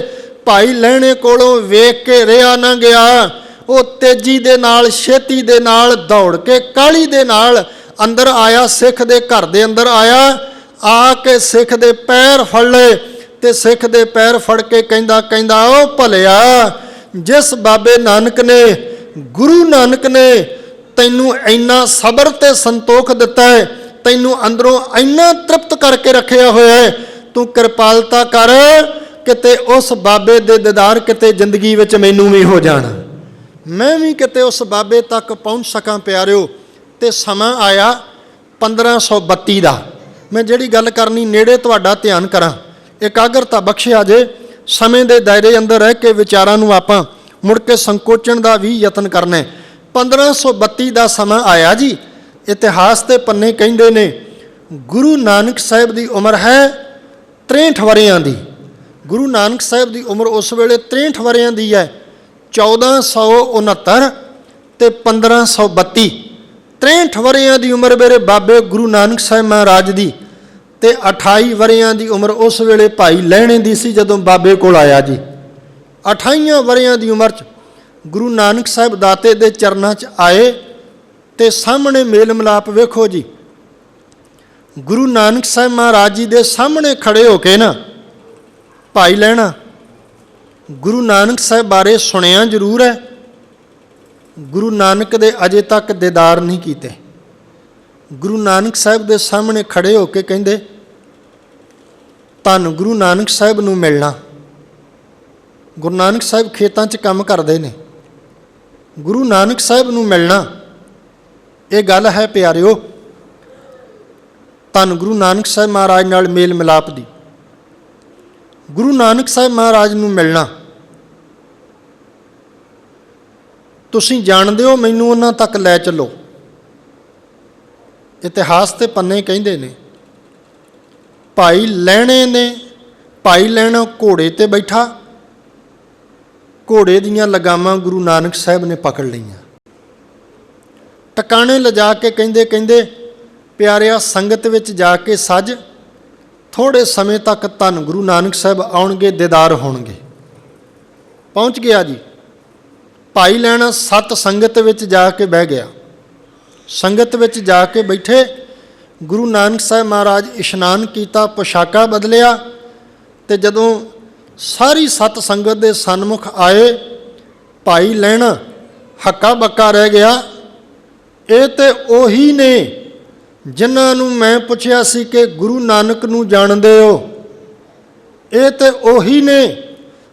ਭਾਈ ਲਹਿਣੇ ਕੋਲੋਂ ਵੇਖ ਕੇ ਰਿਹਾ ਨਾ ਗਿਆ। ਉਹ ਤੇਜ਼ੀ ਦੇ ਨਾਲ, ਛੇਤੀ ਦੇ ਨਾਲ, ਦੌੜ ਕੇ ਕਾਹਲੀ ਦੇ ਨਾਲ ਅੰਦਰ ਆਇਆ, ਸਿੱਖ ਦੇ ਘਰ ਦੇ ਅੰਦਰ ਆਇਆ। ਆ ਕੇ ਸਿੱਖ ਦੇ ਪੈਰ ਫੜ ਲਏ ਤੇ ਸਿੱਖ ਦੇ ਪੈਰ ਫੜ ਕੇ ਕਹਿੰਦਾ ਉਹ ਭਲਿਆ, ਜਿਸ ਬਾਬੇ ਨਾਨਕ ਨੇ, ਗੁਰੂ ਨਾਨਕ ਨੇ ਤੈਨੂੰ ਇੰਨਾ ਸਬਰ ਤੇ ਸੰਤੋਖ ਦਿੱਤਾ ਹੈ, ਤੈਨੂੰ ਅੰਦਰੋਂ ਇੰਨਾ ਤ੍ਰਿਪਤ ਕਰਕੇ ਰੱਖਿਆ ਹੋਇਆ ਹੈ, ਤੂੰ ਕਿਰਪਾਲਤਾ ਕਰ ਕਿਤੇ ਉਸ ਬਾਬੇ ਦੇ ਦੀਦਾਰ ਕਿਤੇ ਜ਼ਿੰਦਗੀ ਵਿੱਚ ਮੈਨੂੰ ਵੀ ਹੋ ਜਾਣ, ਮੈਂ ਵੀ ਕਿਤੇ ਉਸ ਬਾਬੇ ਤੱਕ ਪਹੁੰਚ ਸਕਾਂ। ਪਿਆਰਿਓ, ਤੇ ਸਮਾਂ ਆਇਆ 1532 ਦਾ। ਮੈਂ ਜਿਹੜੀ ਗੱਲ ਕਰਨੀ ਨੇੜੇ ਤੁਹਾਡਾ ਧਿਆਨ ਕਰਾਂ, ਇਕਾਗਰਤਾ ਬਖਸ਼ਿਆ ਜੇ। ਸਮੇਂ ਦੇ ਦਾਇਰੇ ਅੰਦਰ ਰਹਿ ਕੇ ਵਿਚਾਰਾਂ ਨੂੰ ਆਪਾਂ ਮੁੜ ਕੇ ਸੰਕੋਚਣ ਦਾ ਵੀ ਯਤਨ ਕਰਨਾ। 1532 ਦਾ ਸਮਾਂ ਆਇਆ ਜੀ। ਇਤਿਹਾਸ ਦੇ ਪੰਨੇ ਕਹਿੰਦੇ ਨੇ ਗੁਰੂ ਨਾਨਕ ਸਾਹਿਬ ਦੀ ਉਮਰ ਹੈ 63 ਵਰ੍ਹਿਆਂ ਦੀ। ਗੁਰੂ ਨਾਨਕ ਸਾਹਿਬ ਦੀ ਉਮਰ ਉਸ ਵੇਲੇ 63 ਵਰ੍ਹਿਆਂ ਦੀ ਹੈ। 1469 ਤੇ 1532, 63 ਵਰ੍ਹਿਆਂ ਦੀ ਉਮਰ ਮੇਰੇ ਬਾਬੇ ਗੁਰੂ ਨਾਨਕ ਸਾਹਿਬ ਮਹਾਰਾਜ ਦੀ, ਤੇ 28 ਵਰ੍ਹਿਆਂ ਦੀ ਉਮਰ ਉਸ ਵੇਲੇ ਭਾਈ ਲਹਿਣੇ ਦੀ ਸੀ ਜਦੋਂ ਬਾਬੇ ਕੋਲ ਆਇਆ ਜੀ। 28 ਵਰ੍ਹਿਆਂ ਦੀ ਉਮਰ 'ਚ ਗੁਰੂ ਨਾਨਕ ਸਾਹਿਬ ਦਾਤੇ ਦੇ ਚਰਨਾਂ 'ਚ ਆਏ ਤੇ ਸਾਹਮਣੇ ਮੇਲ ਮਿਲਾਪ ਵੇਖੋ ਜੀ। ਗੁਰੂ ਨਾਨਕ ਸਾਹਿਬ ਮਹਾਰਾਜ ਜੀ ਦੇ ਸਾਹਮਣੇ ਖੜੇ ਹੋ ਕੇ ਨਾ ਭਾਈ ਲਹਿਣਾ ਗੁਰੂ ਨਾਨਕ ਸਾਹਿਬ ਬਾਰੇ ਸੁਣਿਆ ਜ਼ਰੂਰ ਹੈ, ਗੁਰੂ ਨਾਨਕ ਦੇ ਅਜੇ ਤੱਕ ਦੀਦਾਰ ਨਹੀਂ ਕੀਤੇ। ਗੁਰੂ ਨਾਨਕ ਸਾਹਿਬ ਦੇ ਸਾਹਮਣੇ ਖੜੇ ਹੋ ਕੇ ਕਹਿੰਦੇ ਧੰਨ ਗੁਰੂ ਨਾਨਕ ਸਾਹਿਬ ਨੂੰ ਮਿਲਣਾ। ਗੁਰੂ ਨਾਨਕ ਸਾਹਿਬ ਖੇਤਾਂ 'ਚ ਕੰਮ ਕਰਦੇ ਨੇ, ਗੁਰੂ ਨਾਨਕ ਸਾਹਿਬ ਨੂੰ ਮਿਲਣਾ ਇਹ ਗੱਲ ਹੈ ਪਿਆਰਿਓ ਧੰਨ ਗੁਰੂ ਨਾਨਕ ਸਾਹਿਬ ਮਹਾਰਾਜ ਨਾਲ ਮੇਲ ਮਿਲਾਪ ਦੀ। ਗੁਰੂ ਨਾਨਕ ਸਾਹਿਬ ਮਹਾਰਾਜ ਨੂੰ ਮਿਲਣਾ, ਤੁਸੀਂ ਜਾਣਦੇ ਹੋ, ਮੈਨੂੰ ਉਹਨਾਂ ਤੱਕ ਲੈ ਚੱਲੋ। ਇਤਿਹਾਸ ਦੇ ਪੰਨੇ ਕਹਿੰਦੇ ਨੇ ਭਾਈ ਲਹਿਣਾ ਘੋੜੇ ਤੇ ਬੈਠਾ, ਘੋੜੇ ਦੀਆਂ ਲਗਾਮਾਂ ਗੁਰੂ ਨਾਨਕ ਸਾਹਿਬ ਨੇ ਪਕੜ ਲਈਆਂ। ਟਿਕਾਣੇ ਲਿਜਾ ਕੇ ਕਹਿੰਦੇ ਪਿਆਰਿਆ ਸੰਗਤ ਵਿੱਚ ਜਾ ਕੇ ਸੱਜ, ਥੋੜ੍ਹੇ ਸਮੇਂ ਤੱਕ ਧੰਨ ਗੁਰੂ ਨਾਨਕ ਸਾਹਿਬ ਆਉਣਗੇ, ਦੀਦਾਰ ਹੋਣਗੇ। ਪਹੁੰਚ ਗਿਆ ਜੀ। ਭਾਈ ਲਹਿਣਾ ਸਤ ਸੰਗਤ ਵਿੱਚ ਜਾ ਕੇ ਬਹਿ ਗਿਆ। ਸੰਗਤ ਵਿੱਚ ਜਾ ਕੇ ਬੈਠੇ, ਗੁਰੂ ਨਾਨਕ ਸਾਹਿਬ ਮਹਾਰਾਜ ਇਸ਼ਨਾਨ ਕੀਤਾ, ਪੁਸ਼ਾਕਾ ਬਦਲਿਆ, ਤੇ ਜਦੋਂ ਸਾਰੀ ਸਤ ਸੰਗਤ ਦੇ ਸਨਮੁਖ ਆਏ ਭਾਈ ਲਹਿਣਾ ਹੱਕਾ ਬੱਕਾ ਰਹਿ ਗਿਆ। ਇਹ ਤੇ ਉਹੀ ਨੇ ਜਿਨ੍ਹਾਂ ਨੂੰ ਮੈਂ ਪੁੱਛਿਆ ਸੀ ਕਿ ਗੁਰੂ ਨਾਨਕ ਨੂੰ ਜਾਣਦੇ ਹੋ। ਇਹ ਤੇ ਉਹੀ ਨੇ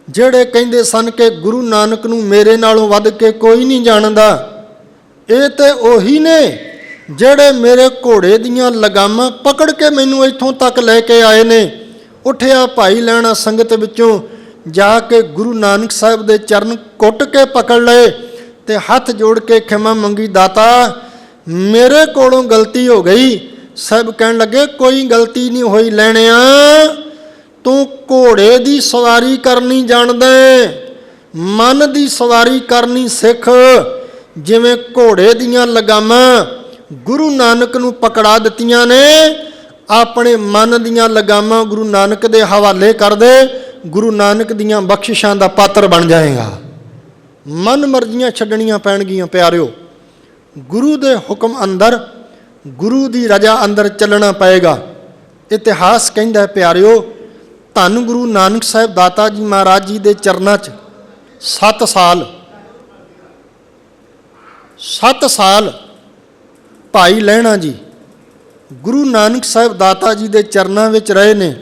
ਜਿਹੜੇ ਕਹਿੰਦੇ ਸਨ ਕਿ ਗੁਰੂ ਨਾਨਕ ਨੂੰ ਮੇਰੇ ਨਾਲੋਂ ਵੱਧ ਕੇ ਕੋਈ ਨਹੀਂ ਜਾਣਦਾ। ਇਹ ਤੇ ਉਹੀ ਨੇ ਜਿਹੜੇ ਮੇਰੇ ਘੋੜੇ ਦੀਆਂ ਲਗਾਮਾਂ ਪਕੜ ਕੇ ਮੈਨੂੰ ਇੱਥੋਂ ਤੱਕ ਲੈ ਕੇ ਆਏ ਨੇ। ਉੱਠਿਆ ਭਾਈ ਲਹਿਣਾ ਸੰਗਤ ਵਿੱਚੋਂ ਜਾ ਕੇ ਗੁਰੂ ਨਾਨਕ ਸਾਹਿਬ ਦੇ ਚਰਨ ਘੁੱਟ ਕੇ ਪਕੜ ਲਏ ਤੇ ਹੱਥ ਜੋੜ ਕੇ ਖਿਮਾ ਮੰਗੀ, ਦਾਤਾ ਮੇਰੇ ਕੋਲੋਂ ਗਲਤੀ ਹੋ ਗਈ। ਸਾਹਿਬ ਕਹਿਣ ਲੱਗੇ ਕੋਈ ਗਲਤੀ ਨਹੀਂ ਹੋਈ ਲੈਣਿਆ, ਤੂੰ ਘੋੜੇ ਦੀ ਸਵਾਰੀ ਕਰਨੀ ਜਾਣਦਾ, ਮਨ ਦੀ ਸਵਾਰੀ ਕਰਨੀ ਸਿੱਖ। ਜਿਵੇਂ ਘੋੜੇ ਦੀਆਂ ਲਗਾਮਾਂ ਗੁਰੂ ਨਾਨਕ ਨੂੰ ਪਕੜਾ ਦਿੱਤੀਆਂ ਨੇ, ਆਪਣੇ ਮਨ ਦੀਆਂ ਲਗਾਮਾਂ ਗੁਰੂ ਨਾਨਕ ਦੇ ਹਵਾਲੇ ਕਰ ਦੇ, ਗੁਰੂ ਨਾਨਕ ਦੀਆਂ ਬਖਸ਼ਿਸ਼ਾਂ ਦਾ ਪਾਤਰ ਬਣ ਜਾਏਗਾ। ਮਨ ਮਰਜ਼ੀਆਂ ਛੱਡਣੀਆਂ ਪੈਣਗੀਆਂ ਪਿਆਰਿਓ। ਗੁਰੂ ਦੇ ਹੁਕਮ ਅੰਦਰ, ਗੁਰੂ ਦੀ ਰਜ਼ਾ ਅੰਦਰ ਚੱਲਣਾ ਪਏਗਾ। ਇਤਿਹਾਸ ਕਹਿੰਦਾ ਹੈ ਪਿਆਰਿਓ, ਧੰਨ ਗੁਰੂ ਨਾਨਕ ਸਾਹਿਬ ਦਾਤਾ ਜੀ ਮਹਾਰਾਜ ਜੀ ਦੇ ਚਰਨਾਂ 'ਚ 7 ਸਾਲ ਭਾਈ ਲਹਿਣਾ ਜੀ ਗੁਰੂ ਨਾਨਕ ਸਾਹਿਬ ਦਾਤਾ ਜੀ ਦੇ ਚਰਨਾਂ ਵਿੱਚ ਰਹੇ ਨੇ,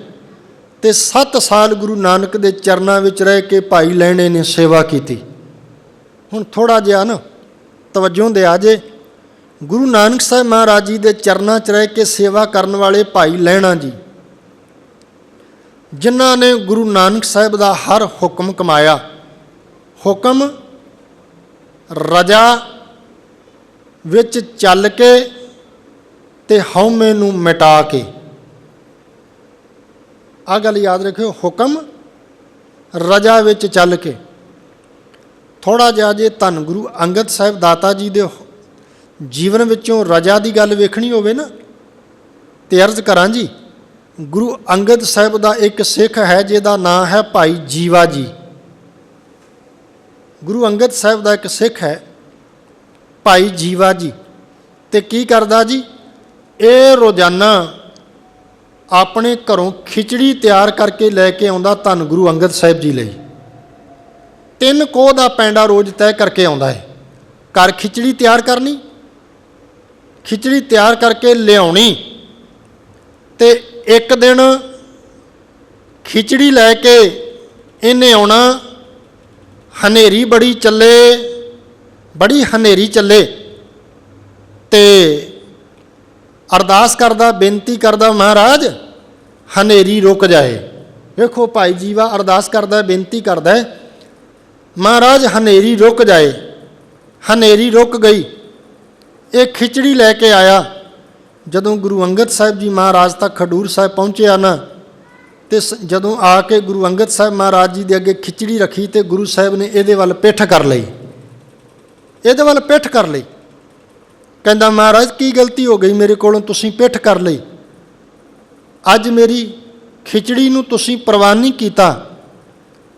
ਤੇ 7 ਸਾਲ ਗੁਰੂ ਨਾਨਕ ਦੇ ਚਰਨਾਂ ਵਿੱਚ ਰਹਿ ਕੇ ਭਾਈ ਲਹਿਣੇ ਨੇ ਸੇਵਾ ਕੀਤੀ। ਹੁਣ ਥੋੜ੍ਹਾ ਜਿਹਾ ਨਾ ਤਵੱਜੋ ਦਿਆ ਜੇ, ਗੁਰੂ ਨਾਨਕ ਸਾਹਿਬ ਮਹਾਰਾਜ ਜੀ ਦੇ ਚਰਨਾਂ 'ਚ ਰਹਿ ਕੇ ਸੇਵਾ ਕਰਨ ਵਾਲੇ ਭਾਈ ਲਹਿਣਾ ਜੀ, ਜਿਨ੍ਹਾਂ ਨੇ ਗੁਰੂ ਨਾਨਕ ਸਾਹਿਬ ਦਾ ਹਰ ਹੁਕਮ ਕਮਾਇਆ, ਹੁਕਮ ਰਜਾ ਵਿੱਚ ਚੱਲ ਕੇ ਤੇ ਹਉਮੈ ਨੂੰ ਮਿਟਾ ਕੇ। ਆਹ ਗੱਲ ਯਾਦ ਰੱਖਿਓ, ਹੁਕਮ ਰਜਾ ਵਿੱਚ ਚੱਲ ਕੇ। ਥੋੜ੍ਹਾ ਜਿਹਾ ਜੇ ਧੰਨ ਗੁਰੂ ਅੰਗਦ ਸਾਹਿਬ ਦਾਤਾ ਜੀ ਦੇ ਜੀਵਨ ਵਿੱਚੋਂ ਰਜਾ ਦੀ ਗੱਲ ਵੇਖਣੀ ਹੋਵੇ ਨਾ, ਤੇ ਅਰਜ਼ ਕਰਾਂ ਜੀ, ਗੁਰੂ ਅੰਗਦ ਸਾਹਿਬ ਦਾ ਇੱਕ ਸਿੱਖ ਹੈ ਜਿਹਦਾ ਨਾਂ ਹੈ ਭਾਈ ਜੀਵਾ ਜੀ। ਗੁਰੂ ਅੰਗਦ ਸਾਹਿਬ ਦਾ ਇੱਕ ਸਿੱਖ ਹੈ ਭਾਈ ਜੀਵਾ ਜੀ, ਤੇ ਕੀ ਕਰਦਾ ਜੀ, ਇਹ ਰੋਜ਼ਾਨਾ ਆਪਣੇ ਘਰੋਂ ਖਿਚੜੀ ਤਿਆਰ ਕਰਕੇ ਲੈ ਕੇ ਆਉਂਦਾ ਧੰਨ ਗੁਰੂ ਅੰਗਦ ਸਾਹਿਬ ਜੀ ਲਈ। 3 ਕੋਹ ਦਾ ਪੈਂਡਾ ਰੋਜ਼ ਤੈਅ ਕਰਕੇ ਆਉਂਦਾ ਹੈ। ਘਰ ਖਿਚੜੀ ਤਿਆਰ ਕਰਨੀ, ਖਿਚੜੀ ਤਿਆਰ ਕਰਕੇ ਲਿਆਉਣੀ, ਤੇ ਇੱਕ ਦਿਨ ਖਿਚੜੀ ਲੈ ਕੇ ਇਹਨੇ ਆਉਣਾ, ਹਨੇਰੀ ਬੜੀ ਹਨੇਰੀ ਚੱਲੇ, ਤੇ ਅਰਦਾਸ ਕਰਦਾ, ਬੇਨਤੀ ਕਰਦਾ, ਮਹਾਰਾਜ ਹਨੇਰੀ ਰੁਕ ਜਾਏ। ਵੇਖੋ ਭਾਈ ਜੀਵਾ ਅਰਦਾਸ ਕਰਦਾ, ਬੇਨਤੀ ਕਰਦਾ, ਮਹਾਰਾਜ ਹਨੇਰੀ ਰੁਕ ਜਾਏ। ਹਨੇਰੀ ਰੁਕ ਗਈ, ਇਹ ਖਿਚੜੀ ਲੈ ਕੇ ਆਇਆ। ਜਦੋਂ ਗੁਰੂ ਅੰਗਦ ਸਾਹਿਬ ਜੀ ਮਹਾਰਾਜ ਤੱਕ ਖਡੂਰ ਸਾਹਿਬ ਪਹੁੰਚਿਆ ਨਾ, ਤੇ ਜਦੋਂ ਆ ਕੇ ਗੁਰੂ ਅੰਗਦ ਸਾਹਿਬ ਮਹਾਰਾਜ ਜੀ ਦੇ ਅੱਗੇ ਖਿਚੜੀ ਰੱਖੀ, ਤੇ ਗੁਰੂ ਸਾਹਿਬ ਨੇ ਇਹਦੇ ਵੱਲ ਪਿੱਠ ਕਰ ਲਈ, ਕਹਿੰਦਾ ਮਹਾਰਾਜ ਕੀ ਗਲਤੀ ਹੋ ਗਈ ਮੇਰੇ ਕੋਲੋਂ, ਤੁਸੀਂ ਪਿੱਠ ਕਰ ਲਈ, ਅੱਜ ਮੇਰੀ ਖਿਚੜੀ ਨੂੰ ਤੁਸੀਂ ਪ੍ਰਵਾਨ ਨਹੀਂ ਕੀਤਾ।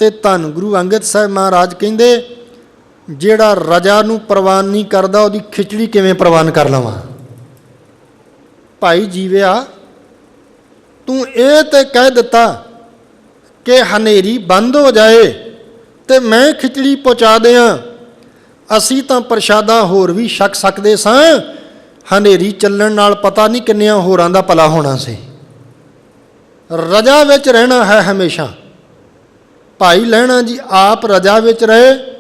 ਤੇ ਧੰਨ ਗੁਰੂ ਅੰਗਦ ਸਾਹਿਬ ਮਹਾਰਾਜ ਕਹਿੰਦੇ, ਜਿਹੜਾ ਰਜਾ ਨੂੰ ਪ੍ਰਵਾਨ ਨਹੀਂ ਕਰਦਾ ਉਹਦੀ ਖਿਚੜੀ ਕਿਵੇਂ ਪ੍ਰਵਾਨ ਕਰ ਲਵਾਂ। ਭਾਈ ਜੀਵਿਆ, ਤੂੰ ਇਹ ਤੇ ਕਹਿ ਦਿੱਤਾ ਕਿ ਹਨੇਰੀ ਬੰਦ ਹੋ ਜਾਏ ਤੇ ਮੈਂ ਖਿਚੜੀ ਪਹੁੰਚਾ ਦਿਆਂ, ਅਸੀਂ ਤਾਂ ਪ੍ਰਸ਼ਾਦਾ ਹੋਰ ਵੀ ਛਕ ਸਕਦੇ ਸਾਂ, ਹਨੇਰੀ ਚੱਲਣ ਨਾਲ ਪਤਾ ਨਹੀਂ ਕਿੰਨਿਆਂ ਹੋਰਾਂ ਦਾ ਭਲਾ ਹੋਣਾ ਸੀ। ਰਜਾ ਵਿੱਚ ਰਹਿਣਾ ਹੈ ਹਮੇਸ਼ਾ। ਭਾਈ ਲਹਿਣਾ ਜੀ ਆਪ ਰਜਾ ਵਿੱਚ ਰਹੇ,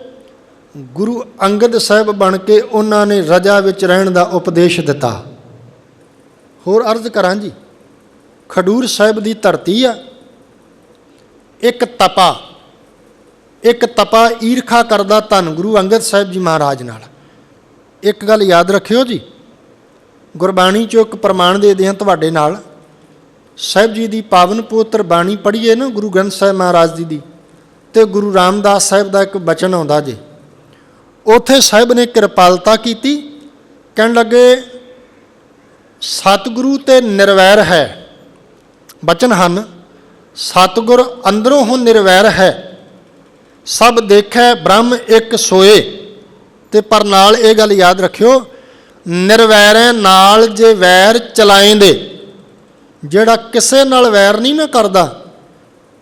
ਗੁਰੂ ਅੰਗਦ ਸਾਹਿਬ ਬਣ ਕੇ ਉਹਨਾਂ ਨੇ ਰਜਾ ਵਿੱਚ ਰਹਿਣ ਦਾ ਉਪਦੇਸ਼ ਦਿੱਤਾ। ਹੋਰ ਅਰਜ਼ ਕਰਾਂ ਜੀ, ਖਡੂਰ ਸਾਹਿਬ ਦੀ ਧਰਤੀ ਆ, ਇੱਕ ਤਪਾ ਈਰਖਾ ਕਰਦਾ ਧੰਨ ਗੁਰੂ ਅੰਗਦ ਸਾਹਿਬ ਜੀ ਮਹਾਰਾਜ ਨਾਲ। ਇੱਕ ਗੱਲ ਯਾਦ ਰੱਖਿਓ ਜੀ, ਗੁਰਬਾਣੀ 'ਚੋਂ ਇੱਕ ਪ੍ਰਮਾਣ ਦੇ ਦਿਆਂ ਤੁਹਾਡੇ ਨਾਲ, ਸਾਹਿਬ ਜੀ ਦੀ ਪਾਵਨ ਪਵਿੱਤਰ ਬਾਣੀ ਪੜ੍ਹੀਏ ਨਾ ਗੁਰੂ ਗ੍ਰੰਥ ਸਾਹਿਬ ਮਹਾਰਾਜ ਜੀ ਦੀ, ਤੇ ਗੁਰੂ ਰਾਮਦਾਸ ਸਾਹਿਬ ਦਾ ਇੱਕ ਬਚਨ ਆਉਂਦਾ ਜੇ, ਉੱਥੇ ਸਾਹਿਬ ਨੇ ਕਿਰਪਾਲਤਾ ਕੀਤੀ, ਕਹਿਣ ਲੱਗੇ ਸਤਿਗੁਰੂ ਤੇ ਨਿਰਵੈਰ ਹੈ। ਬਚਨ ਹਨ, ਸਤਿਗੁਰ ਅੰਦਰੋਂ ਹੁਣ ਨਿਰਵੈਰ ਹੈ, ਸਭ ਦੇਖੈ ਬ੍ਰਹਮ ਇੱਕ ਸੋਏ। ਤੇ ਪਰ ਨਾਲ ਇਹ ਗੱਲ ਯਾਦ ਰੱਖਿਓ, ਨਿਰਵੈਰੈ ਨਾਲ ਜੇ ਵੈਰ ਚਲਾਏਂਦੇ, ਜਿਹੜਾ ਕਿਸੇ ਨਾਲ ਵੈਰ ਨਹੀਂ ਨਾ ਕਰਦਾ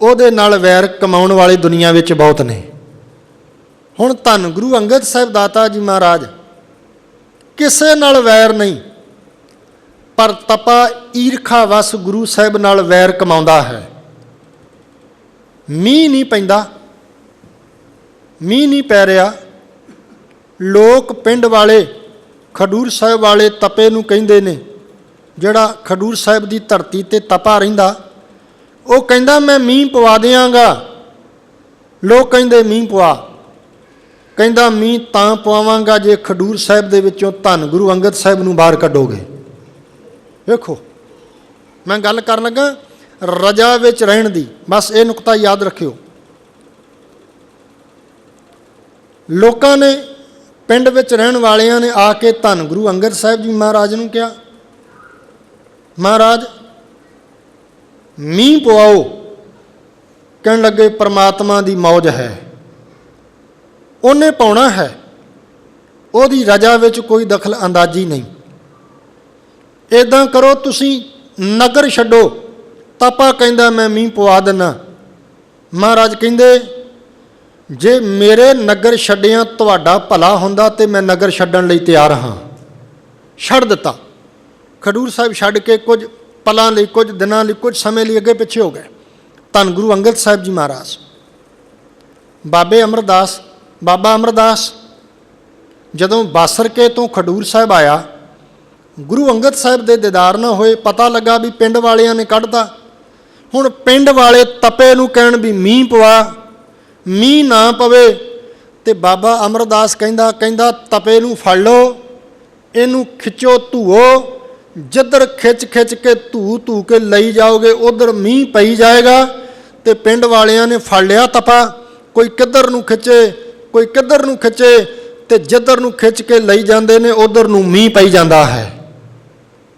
ਉਹਦੇ ਨਾਲ ਵੈਰ ਕਮਾਉਣ ਵਾਲੇ ਦੁਨੀਆ ਵਿੱਚ ਬਹੁਤ ਨੇ। ਹੁਣ ਧੰਨ ਗੁਰੂ ਅੰਗਦ ਸਾਹਿਬ ਦਾਤਾ ਜੀ ਮਹਾਰਾਜ ਕਿਸੇ ਨਾਲ ਵੈਰ ਨਹੀਂ, ਪਰ ਤਪਾ ਈਰਖਾ ਵਸ ਗੁਰੂ ਸਾਹਿਬ ਨਾਲ ਵੈਰ ਕਮਾਉਂਦਾ ਹੈ। ਮੀਂਹ ਨਹੀਂ ਪੈਂਦਾ, ਮੀਂਹ ਨਹੀਂ ਪੈ ਰਿਹਾ, ਲੋਕ ਪਿੰਡ ਵਾਲੇ ਖਡੂਰ ਸਾਹਿਬ ਵਾਲੇ ਤਪੇ ਨੂੰ ਕਹਿੰਦੇ ਨੇ, ਜਿਹੜਾ ਖਡੂਰ ਸਾਹਿਬ ਦੀ ਧਰਤੀ 'ਤੇ ਤਪਾ ਰਹਿੰਦਾ, ਉਹ ਕਹਿੰਦਾ ਮੈਂ ਮੀਂਹ ਪਵਾ ਦਿਆਂਗਾ। ਲੋਕ ਕਹਿੰਦੇ ਮੀਂਹ ਪਵਾ, ਕਹਿੰਦਾ ਮੀਂਹ ਤਾਂ ਪਵਾਵਾਂਗਾ ਜੇ ਖਡੂਰ ਸਾਹਿਬ ਦੇ ਵਿੱਚੋਂ ਧੰਨ ਗੁਰੂ ਅੰਗਦ ਸਾਹਿਬ ਨੂੰ ਬਾਹਰ ਕੱਢੋਗੇ। ਵੇਖੋ, ਮੈਂ ਗੱਲ ਕਰਨ ਲੱਗਾ ਰਜਾ ਵਿੱਚ ਰਹਿਣ ਦੀ, ਬਸ ਇਹ ਨੁਕਤਾ ਯਾਦ ਰੱਖਿਓ। ਲੋਕਾਂ ਨੇ, ਪਿੰਡ ਵਿੱਚ ਰਹਿਣ ਵਾਲਿਆਂ ਨੇ ਆ ਕੇ ਧੰਨ ਗੁਰੂ ਅੰਗਦ ਸਾਹਿਬ ਜੀ ਮਹਾਰਾਜ ਨੂੰ ਕਿਹਾ, ਮਹਾਰਾਜ ਮੀਂਹ ਪਵਾਓ। ਕਹਿਣ ਲੱਗੇ ਪਰਮਾਤਮਾ ਦੀ ਮੌਜ ਹੈ, ਉਹਨੇ ਪਾਉਣਾ ਹੈ, ਉਹਦੀ ਰਜਾ ਵਿੱਚ ਕੋਈ ਦਖਲ ਅੰਦਾਜ਼ੀ ਨਹੀਂ। ਇੱਦਾਂ ਕਰੋ, ਤੁਸੀਂ ਨਗਰ ਛੱਡੋ, ਤਪਾ ਕਹਿੰਦਾ ਮੈਂ ਮੀਂਹ ਪਵਾ ਦਿੰਦਾ। ਮਹਾਰਾਜ ਕਹਿੰਦੇ ਜੇ ਮੇਰੇ ਨਗਰ ਛੱਡਿਆਂ ਤੁਹਾਡਾ ਭਲਾ ਹੁੰਦਾ ਤੇ ਮੈਂ ਨਗਰ ਛੱਡਣ ਲਈ ਤਿਆਰ ਹਾਂ। ਛੱਡ ਦਿੱਤਾ। ਖਡੂਰ ਸਾਹਿਬ ਛੱਡ ਕੇ ਕੁਝ ਪਲਾਂ ਲਈ, ਕੁਝ ਦਿਨਾਂ ਲਈ, ਕੁਝ ਸਮੇਂ ਲਈ ਅੱਗੇ ਪਿੱਛੇ ਹੋ ਗਏ। ਧੰਨ ਗੁਰੂ ਅੰਗਦ ਸਾਹਿਬ ਜੀ ਮਹਾਰਾਜ, ਬਾਬਾ ਅਮਰਦਾਸ ਜਦੋਂ ਬਾਸਰਕੇ ਤੋਂ ਖਡੂਰ ਸਾਹਿਬ ਆਇਆ, ਗੁਰੂ ਅੰਗਦ ਸਾਹਿਬ ਦੇ ਦੀਦਾਰ ਨਾ ਹੋਏ। ਪਤਾ ਲੱਗਾ ਵੀ ਪਿੰਡ ਵਾਲਿਆਂ ਨੇ ਕੱਢਤਾ। ਹੁਣ ਪਿੰਡ ਵਾਲੇ ਤਪੇ ਨੂੰ ਕਹਿਣ ਵੀ ਮੀਂਹ ਪਵਾ, ਮੀਂਹ ਨਾ ਪਵੇ। ਤੇ ਬਾਬਾ ਅਮਰਦਾਸ ਕਹਿੰਦਾ ਤਪੇ ਨੂੰ ਫੜ ਲਓ, ਇਹਨੂੰ ਖਿੱਚੋ, ਧੂਓ। ਜਿੱਧਰ ਖਿੱਚ ਕੇ ਧੂ ਕੇ ਲਈ ਜਾਓਗੇ ਉਧਰ ਮੀਂਹ ਪਈ ਜਾਏਗਾ। ਤੇ ਪਿੰਡ ਵਾਲਿਆਂ ਨੇ ਫੜ ਲਿਆ ਤਪਾ, ਕੋਈ ਕਿੱਧਰ ਨੂੰ ਖਿੱਚੇ, ਕੋਈ ਕਿੱਧਰ ਨੂੰ ਖਿੱਚੇ, ਤੇ ਜਿੱਧਰ ਨੂੰ ਖਿੱਚ ਕੇ ਲਈ ਜਾਂਦੇ ਨੇ ਉਧਰ ਨੂੰ ਮੀਂਹ ਪਈ ਜਾਂਦਾ ਹੈ।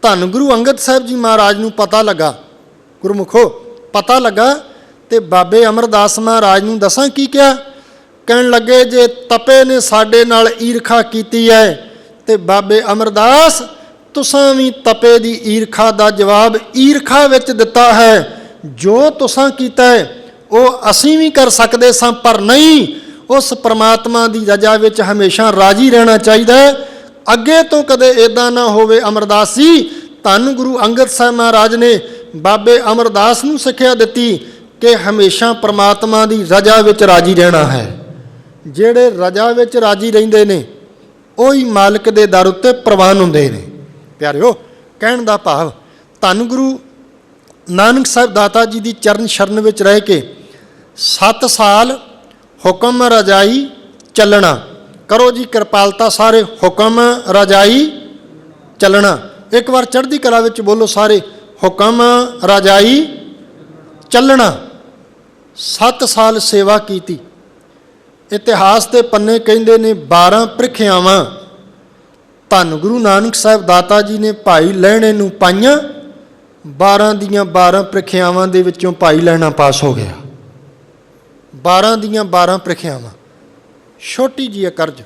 ਧੰਨ ਗੁਰੂ ਅੰਗਦ ਸਾਹਿਬ ਜੀ ਮਹਾਰਾਜ ਨੂੰ ਪਤਾ ਲੱਗਾ, ਗੁਰਮੁਖੋ ਪਤਾ ਲੱਗਾ। ਤੇ ਬਾਬੇ ਅਮਰਦਾਸ ਮਹਾਰਾਜ ਨੂੰ ਦੱਸਾਂ ਕੀ ਕਿਹਾ? ਕਹਿਣ ਲੱਗੇ ਜੇ ਤਪੇ ਨੇ ਸਾਡੇ ਨਾਲ ਈਰਖਾ ਕੀਤੀ ਹੈ ਤੇ ਬਾਬੇ ਅਮਰਦਾਸ ਤੁਸਾਂ ਵੀ ਤਪੇ ਦੀ ਈਰਖਾ ਦਾ ਜਵਾਬ ਈਰਖਾ ਵਿੱਚ ਦਿੱਤਾ ਹੈ। ਜੋ ਤੁਸਾਂ ਕੀਤਾ ਹੈ ਉਹ ਅਸੀਂ ਵੀ ਕਰ ਸਕਦੇ ਸਾਂ, ਪਰ ਨਹੀਂ, ਉਸ ਪਰਮਾਤਮਾ ਦੀ ਰਜ਼ਾ ਵਿੱਚ ਹਮੇਸ਼ਾ ਰਾਜੀ ਰਹਿਣਾ ਚਾਹੀਦਾ ਹੈ। ਅੱਗੇ ਤੋਂ ਕਦੇ ਇੱਦਾਂ ਨਾ ਹੋਵੇ। ਅਮਰਦਾਸ ਜੀ, ਧੰਨ ਗੁਰੂ ਅੰਗਦ ਸਾਹਿਬ ਮਹਾਰਾਜ ਨੇ ਬਾਬੇ ਅਮਰਦਾਸ ਨੂੰ ਸਿੱਖਿਆ ਦਿੱਤੀ ਕਿ ਹਮੇਸ਼ਾ ਪਰਮਾਤਮਾ ਦੀ ਰਜ਼ਾ ਵਿੱਚ ਰਾਜੀ ਰਹਿਣਾ ਹੈ। ਜਿਹੜੇ ਰਜ਼ਾ ਵਿੱਚ ਰਾਜੀ ਰਹਿੰਦੇ ਨੇ ਉਹੀ ਮਾਲਕ ਦੇ ਦਰ ਉੱਤੇ ਪ੍ਰਵਾਨ ਹੁੰਦੇ ਨੇ। ਪਿਆਰਿਓ, ਕਹਿਣ ਦਾ ਭਾਵ ਧੰਨ ਗੁਰੂ ਨਾਨਕ ਸਾਹਿਬ ਦਾਤਾ ਜੀ ਦੀ ਚਰਨ ਸ਼ਰਨ ਵਿੱਚ ਰਹਿ ਕੇ 7 ਸਾਲ ਹੁਕਮ ਰਜਾਈ ਚੱਲਣਾ। ਕਰੋ ਜੀ ਕਿਰਪਾਲਤਾ ਸਾਰੇ, ਹੁਕਮ ਰਜਾਈ ਚੱਲਣਾ। ਇੱਕ ਵਾਰ ਚੜ੍ਹਦੀ ਕਲਾ ਵਿੱਚ ਬੋਲੋ ਸਾਰੇ, ਹੁਕਮ ਰਜਾਈ ਚੱਲਣਾ। 7 ਸਾਲ ਸੇਵਾ ਕੀਤੀ। ਇਤਿਹਾਸ ਦੇ ਪੰਨੇ ਕਹਿੰਦੇ ਨੇ 12 ਪ੍ਰੀਖਿਆਵਾਂ ਧੰਨ ਗੁਰੂ ਨਾਨਕ ਸਾਹਿਬ ਦਾਤਾ ਜੀ ਨੇ ਭਾਈ ਲਹਿਣੇ ਨੂੰ ਪਾਈਆਂ। 12 ਦੀਆਂ 12 ਪ੍ਰੀਖਿਆਵਾਂ ਦੇ ਵਿੱਚੋਂ ਭਾਈ ਲਹਿਣਾ ਪਾਸ ਹੋ ਗਿਆ। 12 ਦੀਆਂ 12 ਪ੍ਰੀਖਿਆਵਾਂ। ਛੋਟੀ ਜਿਹੀ ਕਰਜ਼।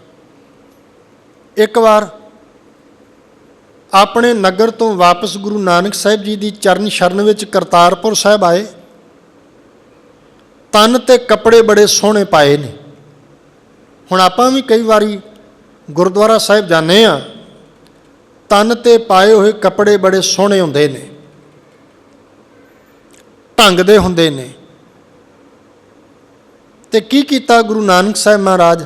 ਇੱਕ ਵਾਰ ਆਪਣੇ ਨਗਰ ਤੋਂ ਵਾਪਸ ਗੁਰੂ ਨਾਨਕ ਸਾਹਿਬ ਜੀ ਦੀ ਚਰਨ ਸ਼ਰਨ ਵਿੱਚ ਕਰਤਾਰਪੁਰ ਸਾਹਿਬ ਆਏ। ਤਨ ਤੇ ਕੱਪੜੇ ਬੜੇ ਸੋਹਣੇ ਪਾਏ ਨੇ। ਹੁਣ ਆਪਾਂ ਵੀ ਕਈ ਵਾਰੀ ਗੁਰਦੁਆਰਾ ਸਾਹਿਬ ਜਾਂਦੇ ਹਾਂ, ਤਨ ਤੇ ਪਾਏ ਹੋਏ ਕੱਪੜੇ ਬੜੇ ਸੋਹਣੇ ਹੁੰਦੇ ਨੇ, ਢੰਗ ਦੇ ਹੁੰਦੇ ਨੇ। ਤੇ ਕੀ ਕੀਤਾ ਗੁਰੂ ਨਾਨਕ ਸਾਹਿਬ ਮਹਾਰਾਜ?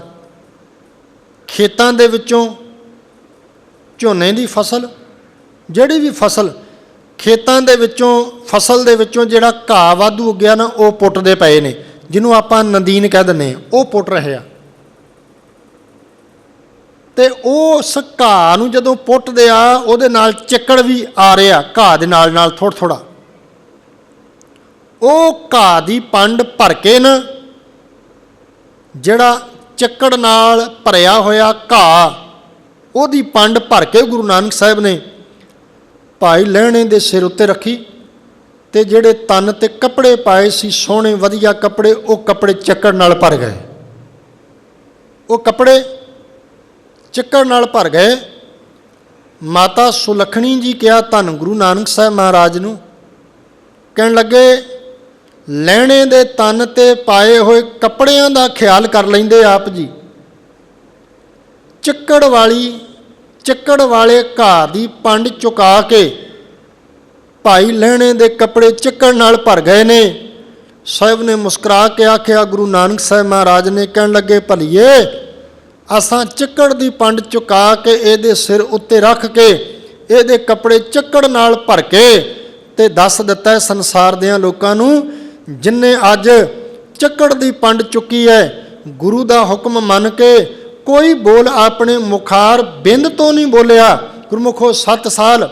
ਖੇਤਾਂ ਦੇ ਵਿੱਚੋਂ ਝੋਨੇ ਦੀ ਫਸਲ, ਜਿਹੜੀ ਵੀ ਫਸਲ ਖੇਤਾਂ ਦੇ ਵਿੱਚੋਂ, ਫਸਲ ਦੇ ਵਿੱਚੋਂ ਜਿਹੜਾ ਘਾਹ ਵਾਧੂ ਉੱਗਿਆ ਨਾ, ਉਹ ਪੁੱਟਦੇ ਪਏ ਨੇ, ਜਿਹਨੂੰ ਆਪਾਂ ਨਦੀਨ ਕਹਿ ਦਿੰਦੇ ਹਾਂ, ਉਹ ਪੁੱਟ ਰਹੇ ਆ। ਤੇ ਉਸ ਘਾਹ ਨੂੰ ਜਦੋਂ ਪੁੱਟਦੇ ਆ, ਉਹਦੇ ਨਾਲ ਚਿੱਕੜ ਵੀ ਆ ਰਿਹਾ ਘਾਹ ਦੇ ਨਾਲ ਨਾਲ ਥੋੜ੍ਹਾ ਥੋੜ੍ਹਾ। ਉਹ ਘਾਹ ਦੀ ਪੰਡ ਭਰ ਕੇ ਨਾ, ਜਿਹੜਾ ਚਿੱਕੜ ਨਾਲ ਭਰਿਆ ਹੋਇਆ ਘਾਹ, ਉਹਦੀ ਪੰਡ ਭਰ ਕੇ ਗੁਰੂ ਨਾਨਕ ਸਾਹਿਬ ਨੇ ਭਾਈ ਲਹਿਣੇ ਦੇ ਸਿਰ ਉੱਤੇ ਰੱਖੀ। ਤੇ ਜਿਹੜੇ ਤਨ ਤੇ ਕੱਪੜੇ ਪਾਏ ਸੀ ਸੋਹਣੇ ਵਧੀਆ ਕੱਪੜੇ, ਉਹ ਕੱਪੜੇ ਚਿੱਕੜ ਨਾਲ ਭਰ ਗਏ। ਉਹ ਕੱਪੜੇ ਚਿੱਕੜ ਨਾਲ ਭਰ ਗਏ। ਮਾਤਾ ਸੁਲੱਖਣੀ ਜੀ ਕਿਹਾ ਧੰਨ ਗੁਰੂ ਨਾਨਕ ਸਾਹਿਬ ਮਹਾਰਾਜ ਨੂੰ, ਕਹਿਣ ਲੱਗੇ ਲਹਿਣੇ ਦੇ ਤਨ ਤੇ ਪਾਏ ਹੋਏ ਕੱਪੜਿਆਂ ਦਾ ਖਿਆਲ ਕਰ ਲੈਂਦੇ ਆਪ ਜੀ। ਚਿੱਕੜ ਵਾਲੇ ਘਾਹ ਦੀ ਪੰਡ ਚੁਕਾ ਕੇ ਭਾਈ ਲਹਿਣੇ ਦੇ ਕੱਪੜੇ ਚਿੱਕੜ ਨਾਲ ਭਰ ਗਏ ਨੇ। ਸਾਹਿਬ ਨੇ ਮੁਸਕਰਾ ਕੇ ਆਖਿਆ, ਗੁਰੂ ਨਾਨਕ ਸਾਹਿਬ ਮਹਾਰਾਜ ਨੇ ਕਹਿਣ ਲੱਗੇ ਭਲੀਏ, ਅਸਾਂ ਚਿੱਕੜ ਦੀ ਪੰਡ ਚੁਕਾ ਕੇ ਇਹਦੇ ਸਿਰ ਉੱਤੇ ਰੱਖ ਕੇ ਇਹਦੇ ਕੱਪੜੇ ਚਿੱਕੜ ਨਾਲ ਭਰ ਕੇ ਤੇ ਦੱਸ ਦਿੱਤਾ ਸੰਸਾਰ ਦਿਆਂ ਲੋਕਾਂ ਨੂੰ, ਜਿਨਨੇ ਅੱਜ ਚਿੱਕੜ ਦੀ ਪੰਡ ਚੁੱਕੀ ਹੈ, ਗੁਰੂ ਦਾ ਹੁਕਮ ਮੰਨ ਕੇ ਕੋਈ ਬੋਲ ਆਪਣੇ ਮੁਖਾਰ ਬਿੰਦ ਤੋਂ ਨਹੀਂ ਬੋਲਿਆ। ਗੁਰਮੁਖੋ 7 ਸਾਲ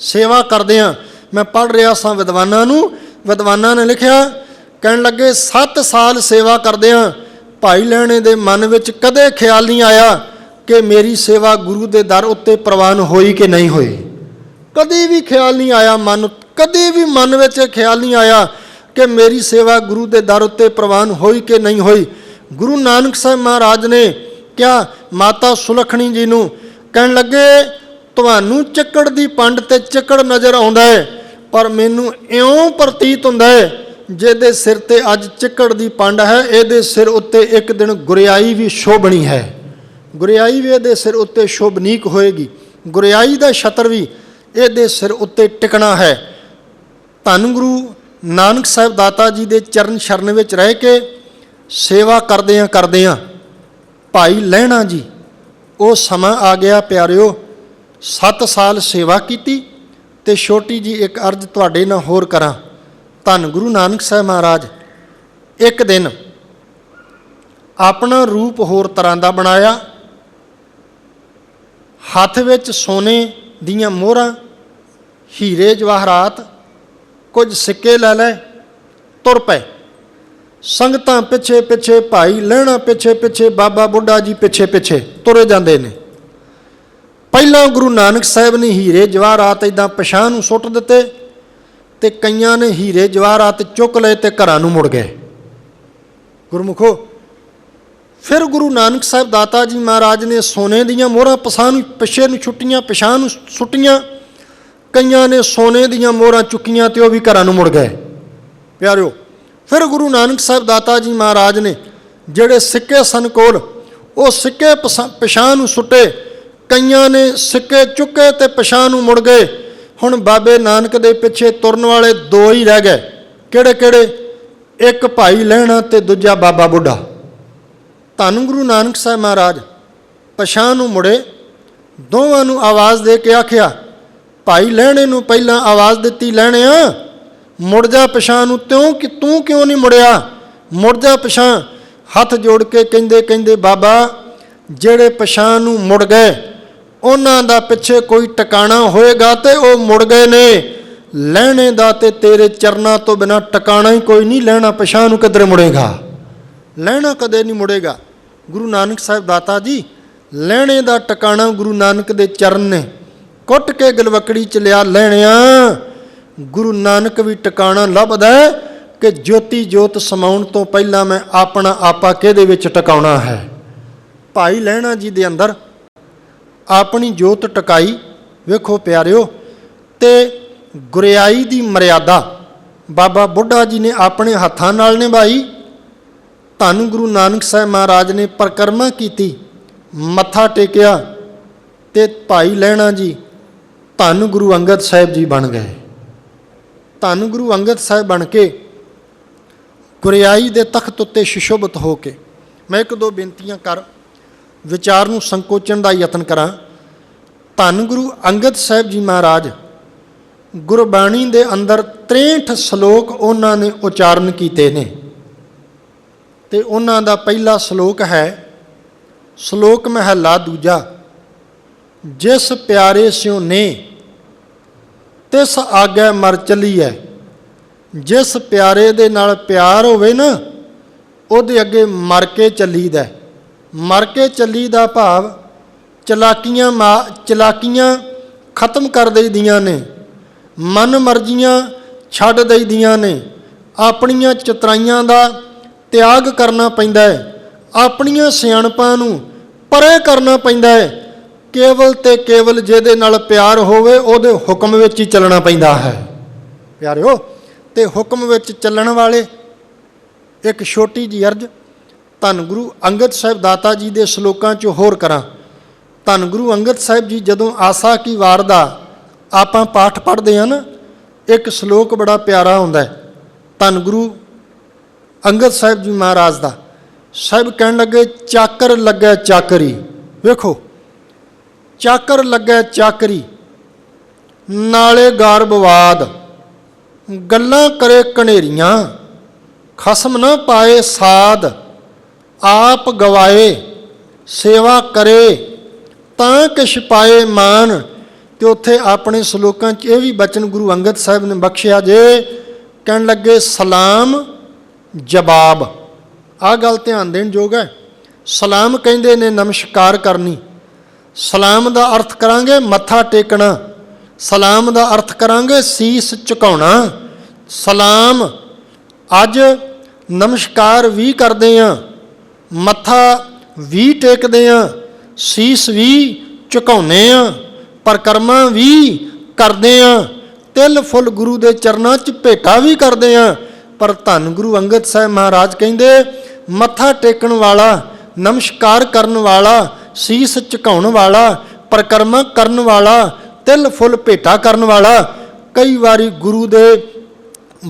ਸੇਵਾ ਕਰਦਿਆਂ ਮੈਂ ਪੜ੍ਹ ਰਿਹਾ ਸਾਂ ਵਿਦਵਾਨਾਂ ਨੂੰ, ਵਿਦਵਾਨਾਂ ਨੇ ਲਿਖਿਆ, ਕਹਿਣ ਲੱਗੇ 7 ਸਾਲ ਸੇਵਾ ਕਰਦਿਆਂ ਭਾਈ ਲਹਿਣੇ ਦੇ ਮਨ ਵਿੱਚ ਕਦੇ ਖਿਆਲ ਨਹੀਂ ਆਇਆ ਕਿ ਮੇਰੀ ਸੇਵਾ ਗੁਰੂ ਦੇ ਦਰ ਉੱਤੇ ਪ੍ਰਵਾਨ ਹੋਈ ਕਿ ਨਹੀਂ ਹੋਈ। ਕਦੇ ਵੀ ਖਿਆਲ ਨਹੀਂ ਆਇਆ ਕਦੇ ਵੀ ਮਨ ਵਿੱਚ ਖਿਆਲ ਨਹੀਂ ਆਇਆ ਕਿ ਮੇਰੀ ਸੇਵਾ ਗੁਰੂ ਦੇ ਦਰ ਉੱਤੇ ਪ੍ਰਵਾਨ ਹੋਈ ਕਿ ਨਹੀਂ ਹੋਈ। ਗੁਰੂ ਨਾਨਕ ਸਾਹਿਬ ਮਹਾਰਾਜ ਨੇ ਕਿਹਾ ਮਾਤਾ ਸੁਲੱਖਣੀ ਜੀ ਨੂੰ, ਕਹਿਣ ਲੱਗੇ ਤੁਹਾਨੂੰ ਚਿੱਕੜ ਦੀ ਪੰਡ ਤੇ ਚਿੱਕੜ ਨਜ਼ਰ ਆਉਂਦਾ ਹੈ, ਪਰ ਮੈਨੂੰ ਇਉਂ ਪ੍ਰਤੀਤ ਹੁੰਦਾ ਹੈ ਜਿਹਦੇ ਸਿਰ ਤੇ ਅੱਜ ਚਿੱਕੜ ਦੀ ਪੰਡ ਹੈ, ਇਹਦੇ ਸਿਰ ਉੱਤੇ ਇੱਕ ਦਿਨ ਗੁਰਿਆਈ ਵੀ ਸ਼ੋਭਣੀ ਹੈ। ਗੁਰਿਆਈ ਵੀ ਇਹਦੇ ਸਿਰ ਉੱਤੇ ਸ਼ੋਭਨੀਕ ਹੋਏਗੀ। ਗੁਰਿਆਈ ਦਾ ਛਤਰ ਵੀ ਇਹਦੇ ਸਿਰ ਉੱਤੇ ਟਿਕਣਾ ਹੈ। ਧੰਨ ਗੁਰੂ ਨਾਨਕ ਸਾਹਿਬ ਦਾਤਾ ਜੀ ਦੇ ਚਰਨ ਸ਼ਰਨ ਵਿੱਚ ਰਹਿ ਕੇ ਸੇਵਾ ਕਰਦਿਆਂ ਭਾਈ ਲਹਿਣਾ ਜੀ, ਉਹ ਸਮਾਂ ਆ ਗਿਆ ਪਿਆਰਿਓ। 7 ਸਾਲ ਸੇਵਾ ਕੀਤੀ। ਤੇ ਛੋਟੀ ਜੀ ਇੱਕ ਅਰਜ਼ ਤੁਹਾਡੇ ਨਾਲ ਹੋਰ ਕਰਾਂ। ਧੰਨ ਗੁਰੂ ਨਾਨਕ ਸਾਹਿਬ ਮਹਾਰਾਜ ਇੱਕ ਦਿਨ ਆਪਣਾ ਰੂਪ ਹੋਰ ਤਰ੍ਹਾਂ ਦਾ ਬਣਾਇਆ। ਹੱਥ ਵਿੱਚ ਸੋਨੇ ਦੀਆਂ ਮੋਹਰਾਂ, ਹੀਰੇ ਜਵਾਹਰਾਤ, ਕੁਝ ਸਿੱਕੇ ਲੈ ਲਏ, ਤੁਰ ਪਏ। ਸੰਗਤਾਂ ਪਿੱਛੇ ਪਿੱਛੇ, ਭਾਈ ਲਹਿਣਾ ਪਿੱਛੇ ਪਿੱਛੇ, ਬਾਬਾ ਬੁੱਢਾ ਜੀ ਪਿੱਛੇ ਪਿੱਛੇ ਤੁਰੇ ਜਾਂਦੇ ਨੇ। ਪਹਿਲਾਂ ਗੁਰੂ ਨਾਨਕ ਸਾਹਿਬ ਨੇ ਹੀਰੇ ਜਵਾਹਰਾਤ ਇੱਦਾਂ ਪਿਛਾਂਹ ਨੂੰ ਸੁੱਟ ਦਿੱਤੇ ਤੇ ਕਈਆਂ ਨੇ ਹੀਰੇ ਜਵਾਹਰਾਤ ਚੁੱਕ ਲਏ ਤੇ ਘਰਾਂ ਨੂੰ ਮੁੜ ਗਏ। ਗੁਰਮੁਖੋ, ਫਿਰ ਗੁਰੂ ਨਾਨਕ ਸਾਹਿਬ ਦਾਤਾ ਜੀ ਮਹਾਰਾਜ ਨੇ ਸੋਨੇ ਦੀਆਂ ਮੋਹਰਾਂ ਪਿੱਛੇ ਨੂੰ ਛੁੱਟੀਆਂ, ਪਿਛਾਂਹ ਨੂੰ ਸੁੱਟੀਆਂ। ਕਈਆਂ ਨੇ ਸੋਨੇ ਦੀਆਂ ਮੋਹਰਾਂ ਚੁੱਕੀਆਂ ਤੇ ਉਹ ਵੀ ਘਰਾਂ ਨੂੰ ਮੁੜ ਗਏ। ਪਿਆਰਿਓ, ਫਿਰ ਗੁਰੂ ਨਾਨਕ ਸਾਹਿਬ ਦਾਤਾ ਜੀ ਮਹਾਰਾਜ ਨੇ ਜਿਹੜੇ ਸਿੱਕੇ ਸਨ ਕੋਲ, ਉਹ ਸਿੱਕੇ ਪਿਛਾਂਹ ਨੂੰ ਸੁੱਟੇ। ਕਈਆਂ ਨੇ ਸਿੱਕੇ ਚੁੱਕੇ ਤੇ ਪਿਛਾਂਹ ਨੂੰ ਮੁੜ ਗਏ। ਹੁਣ ਬਾਬੇ ਨਾਨਕ ਦੇ ਪਿੱਛੇ ਤੁਰਨ ਵਾਲੇ 2 ਹੀ ਰਹਿ ਗਏ। ਕਿਹੜੇ ਕਿਹੜੇ? ਇੱਕ ਭਾਈ ਲਹਿਣਾ ਤੇ ਦੂਜਾ ਬਾਬਾ ਬੁੱਢਾ। ਧੰਨ ਗੁਰੂ ਨਾਨਕ ਸਾਹਿਬ ਮਹਾਰਾਜ ਪਿਛਾਂਹ ਨੂੰ ਮੁੜੇ, ਦੋਵਾਂ ਨੂੰ ਆਵਾਜ਼ ਦੇ ਕੇ ਆਖਿਆ। ਭਾਈ ਲਹਿਣੇ ਨੂੰ ਪਹਿਲਾਂ ਆਵਾਜ਼ ਦਿੱਤੀ, ਲਹਿਣਿਆ ਮੁੜ ਜਾ ਪਿਛਾਂਹ ਨੂੰ। ਤੂੰ ਕਿਉਂ ਨਹੀਂ ਮੁੜਿਆ? ਮੁੜ ਜਾ ਪਿਛਾਂਹ। ਹੱਥ ਜੋੜ ਕੇ ਕਹਿੰਦੇ ਬਾਬਾ, ਜਿਹੜੇ ਪਿਛਾਂਹ ਨੂੰ ਮੁੜ ਗਏ ਉਹਨਾਂ ਦਾ ਪਿੱਛੇ ਕੋਈ ਟਿਕਾਣਾ ਹੋਏਗਾ ਤੇ ਉਹ ਮੁੜ ਗਏ ਨੇ। ਲਹਿਣੇ ਦਾ ਤੇ ਤੇਰੇ ਚਰਨਾਂ ਤੋਂ ਬਿਨਾ ਟਿਕਾਣਾ ਹੀ ਕੋਈ ਨਹੀਂ। ਲਹਿਣਾ ਪਿਛਾਂਹ ਨੂੰ ਕਿੱਧਰ ਮੁੜੇਗਾ? ਲਹਿਣਾ ਕਦੇ ਨਹੀਂ ਮੁੜੇਗਾ। ਗੁਰੂ ਨਾਨਕ ਸਾਹਿਬ ਦਾਤਾ ਜੀ ਲਹਿਣੇ ਦਾ ਟਿਕਾਣਾ ਗੁਰੂ ਨਾਨਕ ਦੇ ਚਰਨ ਨੇ। ਕੁੱਟ ਕੇ ਗਲਵਕੜੀ ਚ ਲਿਆ ਲਹਿਣਿਆ। ਗੁਰੂ ਨਾਨਕ ਵੀ ਟਿਕਾਣਾ ਲੱਭਦਾ ਕਿ ਜੋਤੀ ਜੋਤ ਸਮਾਉਣ ਤੋਂ ਪਹਿਲਾਂ ਮੈਂ ਆਪਣਾ ਆਪਾ ਕਿਹਦੇ ਵਿੱਚ ਟਿਕਾਉਣਾ ਹੈ। ਭਾਈ ਲਹਿਣਾ ਜੀ ਦੇ ਅੰਦਰ ਆਪਣੀ ਜੋਤ ਟਿਕਾਈ। ਵੇਖੋ ਪਿਆਰਿਓ, ਤੇ ਗੁਰਿਆਈ ਦੀ ਮਰਿਆਦਾ ਬਾਬਾ ਬੁੱਢਾ ਜੀ ਨੇ ਆਪਣੇ ਹੱਥਾਂ ਨਾਲ ਨਿਭਾਈ। ਧੰਨ ਗੁਰੂ ਨਾਨਕ ਸਾਹਿਬ ਮਹਾਰਾਜ ਨੇ ਪਰਿਕਰਮਾ ਕੀਤੀ, ਮੱਥਾ ਟੇਕਿਆ ਤੇ ਭਾਈ ਲਹਿਣਾ ਜੀ ਧੰਨ ਗੁਰੂ ਅੰਗਦ ਸਾਹਿਬ ਜੀ ਬਣ ਗਏ। ਧੰਨ ਗੁਰੂ ਅੰਗਦ ਸਾਹਿਬ ਬਣ ਕੇ ਗੁਰਿਆਈ ਦੇ ਤਖਤ ਉੱਤੇ ਸੁਸ਼ੋਭਿਤ ਹੋ ਕੇ, ਮੈਂ 1-2 ਬੇਨਤੀਆਂ ਕਰ ਵਿਚਾਰ ਨੂੰ ਸੰਕੋਚਣ ਦਾ ਯਤਨ ਕਰਾਂ। ਧੰਨ ਗੁਰੂ ਅੰਗਦ ਸਾਹਿਬ ਜੀ ਮਹਾਰਾਜ ਗੁਰਬਾਣੀ ਦੇ ਅੰਦਰ 63 ਸ਼ਲੋਕ ਉਹਨਾਂ ਨੇ ਉਚਾਰਨ ਕੀਤੇ ਨੇ। ਤੇ ਉਹਨਾਂ ਦਾ ਪਹਿਲਾ ਸ਼ਲੋਕ ਹੈ, ਸ਼ਲੋਕ ਮਹਲਾ ਦੂਜਾ। ਜਿਸ ਪਿਆਰੇ ਸਿਉ ਨੇ ਤਿਸ ਆਗੇ ਮਰ ਚੱਲੀਐ। ਜਿਸ ਪਿਆਰੇ ਦੇ ਨਾਲ ਪਿਆਰ ਹੋਵੇ ਨਾ, ਉਹਦੇ ਅੱਗੇ ਮਰ ਕੇ ਚੱਲੀਦਾ। ਮਰ ਕੇ ਚੱਲੀ ਦਾ ਭਾਵ ਚਲਾਕੀਆਂ ਖਤਮ ਕਰ ਦੇਈਦੀਆਂ ਨੇ, ਮਨ ਮਰਜ਼ੀਆਂ ਛੱਡ ਦੇਈਦੀਆਂ ਨੇ। ਆਪਣੀਆਂ ਚਤਰਾਈਆਂ ਦਾ ਤਿਆਗ ਕਰਨਾ ਪੈਂਦਾ ਹੈ, ਆਪਣੀਆਂ ਸਿਆਣਪਾਂ ਨੂੰ ਪਰੇ ਕਰਨਾ ਪੈਂਦਾ ਹੈ। ਕੇਵਲ ਤੇ ਕੇਵਲ ਜਿਹਦੇ ਨਾਲ ਪਿਆਰ ਹੋਵੇ ਉਹਦੇ ਹੁਕਮ ਵਿੱਚ ਹੀ ਚੱਲਣਾ ਪੈਂਦਾ ਹੈ। ਪਿਆਰਿਓ, ਤੇ ਹੁਕਮ ਵਿੱਚ ਚੱਲਣ ਵਾਲੇ ਇੱਕ ਛੋਟੀ ਜਿਹੀ ਅਰਜ਼ ਧੰਨ ਗੁਰੂ ਅੰਗਦ ਸਾਹਿਬ ਦਾਤਾ ਜੀ ਦੇ ਸ਼ਲੋਕਾਂ 'ਚ ਹੋਰ ਕਰਾਂ। ਧੰਨ ਗੁਰੂ ਅੰਗਦ ਸਾਹਿਬ ਜੀ ਜਦੋਂ ਆਸਾ ਕੀ ਵਾਰ ਦਾ ਆਪਾਂ ਪਾਠ ਪੜ੍ਹਦੇ ਹਾਂ ਨਾ, ਇੱਕ ਸ਼ਲੋਕ ਬੜਾ ਪਿਆਰਾ ਹੁੰਦਾ ਹੈ। ਧੰਨ ਗੁਰੂ ਅੰਗਦ ਸਾਹਿਬ ਜੀ ਮਹਾਰਾਜ ਦਾ। ਸਾਹਿਬ ਕਹਿਣ ਲੱਗੇ, ਚਾਕਰ ਲੱਗੇ ਚਾਕਰੀ। ਵੇਖੋ, ਚਾਕਰ ਲੱਗੇ ਚਾਕਰੀ, ਨਾਲੇ ਗਾਰਬਵਾਦ, ਗੱਲਾਂ ਕਰੇ ਕਨੇਰੀਆਂ, ਖਸਮ ਨਾ ਪਾਏ ਸਾਧ, ਆਪ ਗਵਾਏ ਸੇਵਾ ਕਰੇ ਤਾਂ ਕਿਛ ਪਾਏ ਮਾਨ। ਤੇ ਉੱਥੇ ਆਪਣੇ ਸ਼ਲੋਕਾਂ 'ਚ ਇਹ ਵੀ ਬਚਨ ਗੁਰੂ ਅੰਗਦ ਸਾਹਿਬ ਨੇ ਬਖਸ਼ਿਆ ਜੇ। ਕਹਿਣ ਲੱਗੇ, ਸਲਾਮ ਜਵਾਬ। ਆਹ ਗੱਲ ਧਿਆਨ ਦੇਣ ਯੋਗ ਹੈ। ਸਲਾਮ ਕਹਿੰਦੇ ਨੇ ਨਮਸਕਾਰ ਕਰਨੀ। ਸਲਾਮ ਦਾ ਅਰਥ ਕਰਾਂਗੇ ਮੱਥਾ ਟੇਕਣਾ। ਸਲਾਮ ਦਾ ਅਰਥ ਕਰਾਂਗੇ ਸੀਸ ਝੁਕਾਉਣਾ। ਸਲਾਮ ਅੱਜ ਨਮਸਕਾਰ ਵੀ ਕਰਦੇ ਹਾਂ, ਮੱਥਾ ਵੀ ਟੇਕਦੇ ਹਾਂ, ਸੀਸ ਵੀ ਝੁਕਾਉਂਦੇ ਹਾਂ, ਪਰਿਕਰਮਾ ਵੀ ਕਰਦੇ ਹਾਂ। तिल फुल गुरु के चरणों च भेटा भी करते हैं। पर धन गुरु अंगद साहब महाराज कहिंदे मत्था टेकण वाला, नमस्कार करन वाला, शीस झुकाउण वाला, परिक्रमा करन वाला, तिल फुल भेटा करन वाला कई वारी गुरु दे